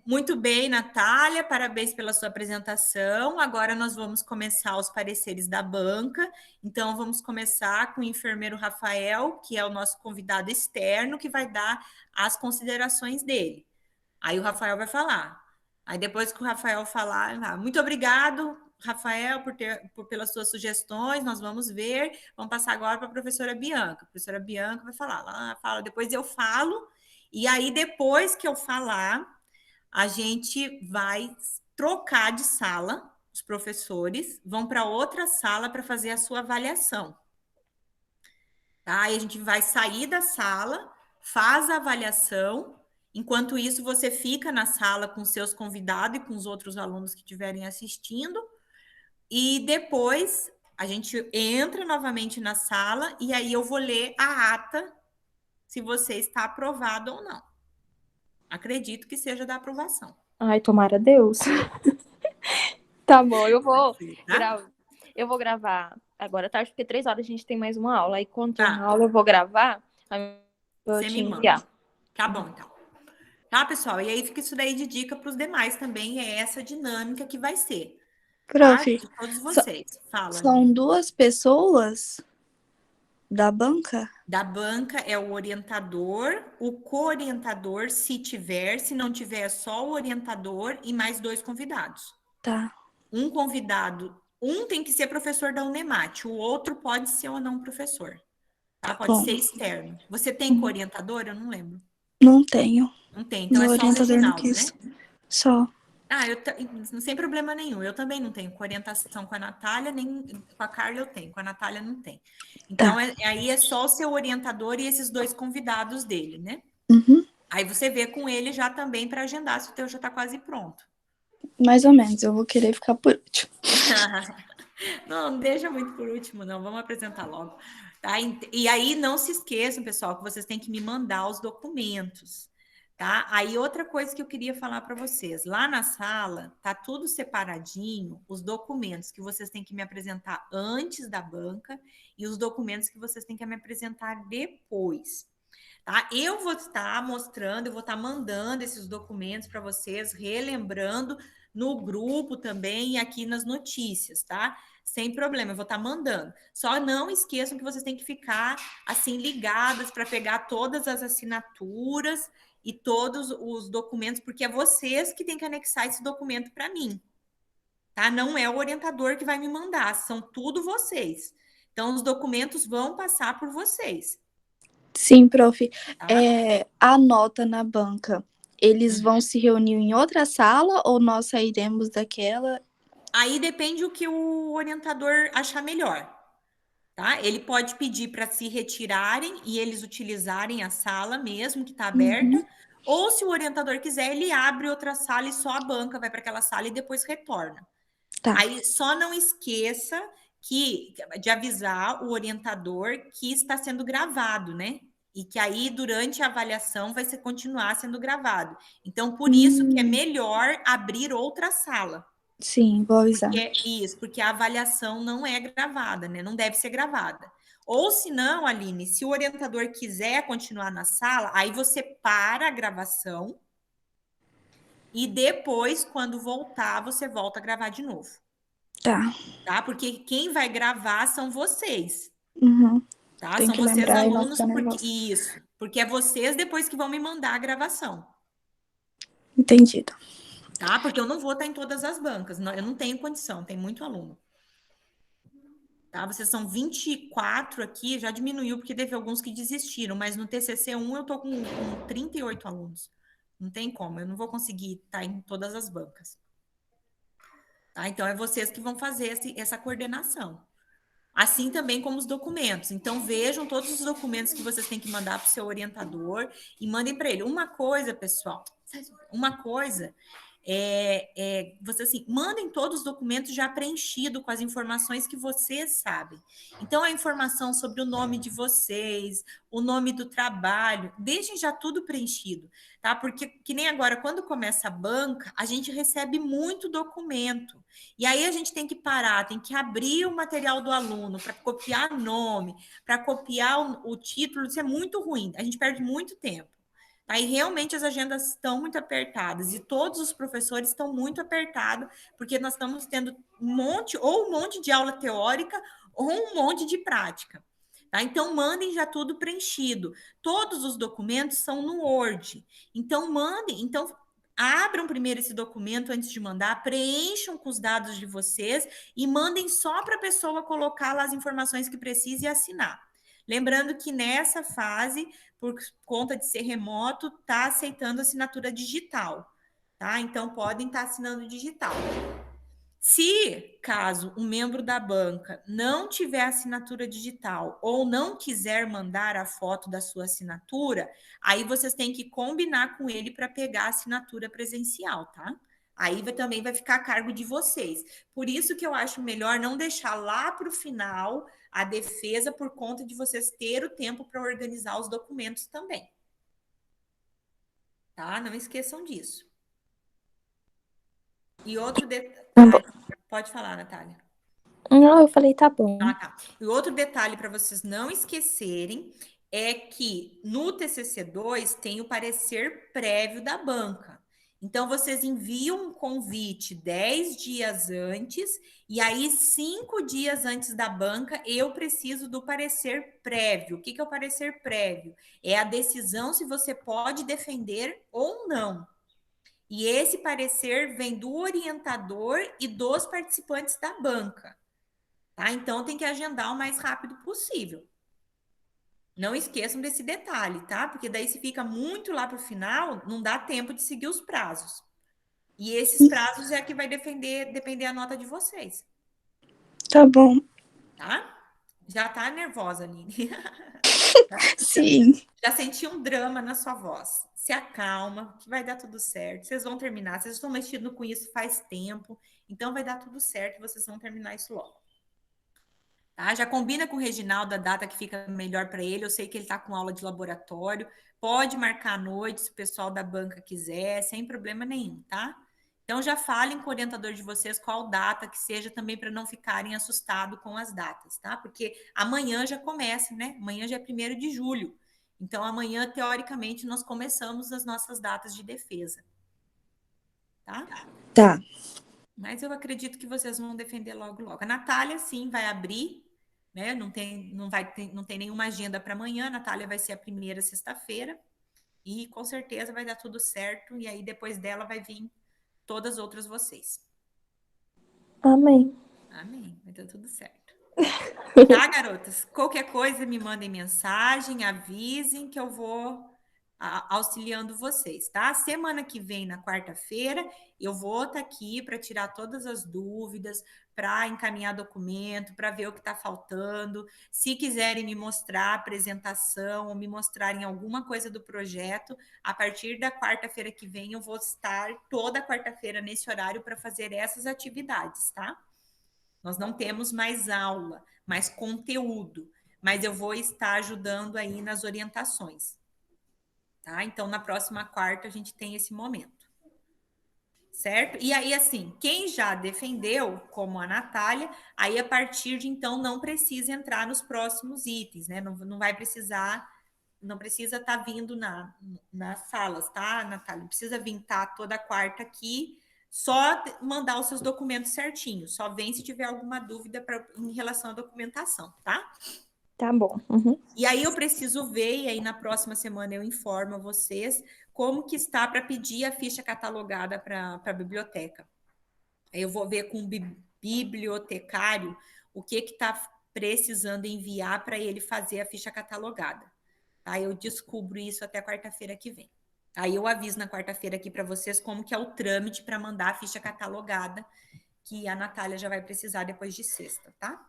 muito bem, Natália, parabéns pela sua apresentação, agora nós vamos começar os pareceres da banca, então vamos começar com o enfermeiro Rafael, que é o nosso convidado externo, que vai dar as considerações dele. Aí o Rafael vai falar. Aí depois que o Rafael falar, muito obrigado, Rafael, pelas suas sugestões, nós vamos ver. Vamos passar agora para a professora Bianca. A professora Bianca vai falar, depois eu falo, e aí depois que eu falar, a gente vai trocar de sala, os professores vão para outra sala para fazer a sua avaliação. Tá? Aí a gente vai sair da sala, faz a avaliação. Enquanto isso, você fica na sala com seus convidados e com os outros alunos que estiverem assistindo. E depois a gente entra novamente na sala e aí eu vou ler a ata se você está aprovado ou não. Acredito que seja da aprovação. Ai, tomara Deus. Tá bom, eu vou gravar agora à tarde, porque 3 horas a gente tem mais uma aula. Aí quando terminar a aula eu vou gravar. Aí eu te enviar. Tá bom, então. Tá, pessoal? E aí fica isso daí de dica para os demais também. É essa dinâmica que vai ser. Prof, tá? De todos vocês. Fala. São 2 pessoas da banca? Da banca é o orientador, o co-orientador, se não tiver, é só o orientador e mais 2 convidados. Tá. Um convidado, um tem que ser professor da Unemate, o outro pode ser ou não professor. Tá? Pode ser externo. Você tem co-orientador? Eu não lembro. Não tenho. Não tem, então Meu é só o Reginaldo, né? Só. Sem problema nenhum. Eu também não tenho. Com orientação com a Natália, nem com a Carla eu tenho. Com a Natália não tem. Então, aí é só o seu orientador e esses 2 convidados dele, né? Uhum. Aí você vê com ele já também para agendar, se o teu já está quase pronto. Mais ou menos. Eu vou querer ficar por último. Não deixa muito por último, não. Vamos apresentar logo. Tá? E aí, não se esqueçam, pessoal, que vocês têm que me mandar os documentos. Tá? Aí, outra coisa que eu queria falar para vocês. Lá na sala, tá tudo separadinho, os documentos que vocês têm que me apresentar antes da banca e os documentos que vocês têm que me apresentar depois. Tá? Eu vou estar mostrando, eu vou estar mandando esses documentos para vocês, relembrando no grupo também e aqui nas notícias, tá? Sem problema, eu vou estar mandando. Só não esqueçam que vocês têm que ficar assim ligadas para pegar todas as assinaturas e todos os documentos, porque é vocês que têm que anexar esse documento para mim, tá? Não é o orientador que vai me mandar, são tudo vocês. Então, os documentos vão passar por vocês. Sim, prof. Tá? A nota na banca, eles vão se reunir em outra sala ou nós sairemos daquela? Aí depende o que o orientador achar melhor. Tá? Ele pode pedir para se retirarem e eles utilizarem a sala mesmo que está aberta, Ou se o orientador quiser, ele abre outra sala e só a banca vai para aquela sala e depois retorna. Tá. Aí só não esqueça de avisar o orientador que está sendo gravado, né? E que aí, durante a avaliação, vai continuar sendo gravado. Então, por isso que é melhor abrir outra sala. Sim, vou avisar. Porque a avaliação não é gravada, né? Não deve ser gravada. Ou se não, Aline, se o orientador quiser continuar na sala, aí você para a gravação e depois, quando voltar, você volta a gravar de novo. Tá? Porque quem vai gravar são vocês. Uhum. Tá? Tem São que vocês lembrar e não alunos, ficar nervosa. isso. Porque é vocês depois que vão me mandar a gravação. Entendido. Tá? Porque eu não vou estar em todas as bancas. Eu não tenho condição, tem muito aluno. Tá? Vocês são 24 aqui, já diminuiu porque teve alguns que desistiram, mas no TCC1 eu tô com 38 alunos. Não tem como, eu não vou conseguir estar em todas as bancas. Tá? Então, é vocês que vão fazer essa coordenação. Assim também como os documentos. Então, vejam todos os documentos que vocês têm que mandar para o seu orientador e mandem para ele. Uma coisa, pessoal, vocês assim, mandem todos os documentos já preenchidos com as informações que vocês sabem. Então, a informação sobre o nome de vocês, o nome do trabalho, deixem já tudo preenchido, tá? Porque, que nem agora, quando começa a banca, a gente recebe muito documento. E aí a gente tem que parar, tem que abrir o material do aluno para copiar nome, para copiar o título, isso é muito ruim, a gente perde muito tempo. Aí realmente as agendas estão muito apertadas e todos os professores estão muito apertados, porque nós estamos tendo um monte de aula teórica ou um monte de prática. Tá? Então, mandem já tudo preenchido. Todos os documentos são no Word. Então, abram primeiro esse documento antes de mandar, preencham com os dados de vocês e mandem só para a pessoa colocar lá as informações que precisa e assinar. Lembrando que nessa fase, por conta de ser remoto, está aceitando assinatura digital, tá? Então, podem estar assinando digital. Se, caso um membro da banca não tiver assinatura digital ou não quiser mandar a foto da sua assinatura, aí vocês têm que combinar com ele para pegar a assinatura presencial, tá? Aí também vai ficar a cargo de vocês. Por isso que eu acho melhor não deixar lá para o final a defesa por conta de vocês ter o tempo para organizar os documentos também. Tá? Não esqueçam disso. E outro detalhe... Pode falar, Natália. Não, eu falei, tá bom. Ah, tá. E outro detalhe para vocês não esquecerem é que no TCC2 tem o parecer prévio da banca. Então, vocês enviam um convite 10 dias antes, e aí 5 dias antes da banca, eu preciso do parecer prévio. O que é o parecer prévio? É a decisão se você pode defender ou não. E esse parecer vem do orientador e dos participantes da banca. Tá? Então, tem que agendar o mais rápido possível. Não esqueçam desse detalhe, tá? Porque daí se fica muito lá para o final, não dá tempo de seguir os prazos. E esses prazos é que vai depender a nota de vocês. Tá bom. Tá? Já tá nervosa, Aline. Sim. Já senti um drama na sua voz. Se acalma, que vai dar tudo certo. Vocês vão terminar. Vocês estão mexendo com isso faz tempo. Então vai dar tudo certo e vocês vão terminar isso logo. Tá? Já combina com o Reginaldo a data que fica melhor para ele. Eu sei que ele está com aula de laboratório. Pode marcar à noite, se o pessoal da banca quiser, sem problema nenhum, tá? Então, já falem com o orientador de vocês qual data que seja também para não ficarem assustados com as datas, tá? Porque amanhã já começa, né? Amanhã já é 1º de julho. Então, amanhã, teoricamente, nós começamos as nossas datas de defesa. Tá? Tá. Mas eu acredito que vocês vão defender logo, logo. A Natália, sim, vai abrir, né? Não tem nenhuma agenda para amanhã. A Natália vai ser a primeira sexta-feira. E com certeza vai dar tudo certo. E aí, depois dela, vai vir todas as outras vocês. Amém. Amém. Vai dar tudo certo. Tá, garotas? Qualquer coisa, me mandem mensagem, avisem que eu vou auxiliando vocês, tá? Semana que vem, na quarta-feira, eu vou estar aqui para tirar todas as dúvidas, para encaminhar documento, para ver o que está faltando. Se quiserem me mostrar a apresentação ou me mostrarem alguma coisa do projeto, a partir da quarta-feira que vem eu vou estar toda quarta-feira nesse horário para fazer essas atividades, tá? Nós não temos mais aula, mais conteúdo, mas eu vou estar ajudando aí nas orientações, tá? Então, na próxima quarta a gente tem esse momento. Certo? E aí, assim, quem já defendeu, como a Natália, aí a partir de então não precisa entrar nos próximos itens, né? Não vai precisar, não precisa estar vindo nas salas, tá, Natália? Não precisa vir estar toda quarta aqui, só mandar os seus documentos certinhos. Só vem se tiver alguma dúvida em relação à documentação, tá? Tá bom. Uhum. E aí eu preciso ver, e aí na próxima semana eu informo a vocês como que está para pedir a ficha catalogada para a biblioteca. Aí eu vou ver com o bibliotecário o que está precisando enviar para ele fazer a ficha catalogada. Aí eu descubro isso até quarta-feira que vem. Aí eu aviso na quarta-feira aqui para vocês como que é o trâmite para mandar a ficha catalogada, que a Natália já vai precisar depois de sexta, tá?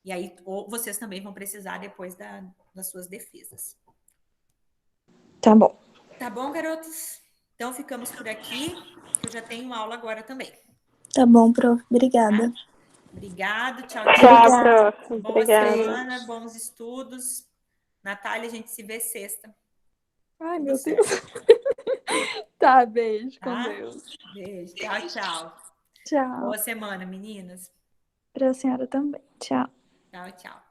E aí vocês também vão precisar depois das suas defesas. Tá bom. Tá bom, garotos? Então ficamos por aqui, que eu já tenho aula agora também. Tá bom, prof. Obrigada. Tá? Obrigado, tchau, Tchau, tchau. prof. Boa Obrigada. semana, bons estudos. Natália, a gente se vê sexta. Ai, Tudo meu certo, Deus. Tá, beijo. tá? Com Deus. Beijo, tchau, tchau. Tchau. Boa semana, meninas. Pra senhora também. Tchau. Tchau, tchau.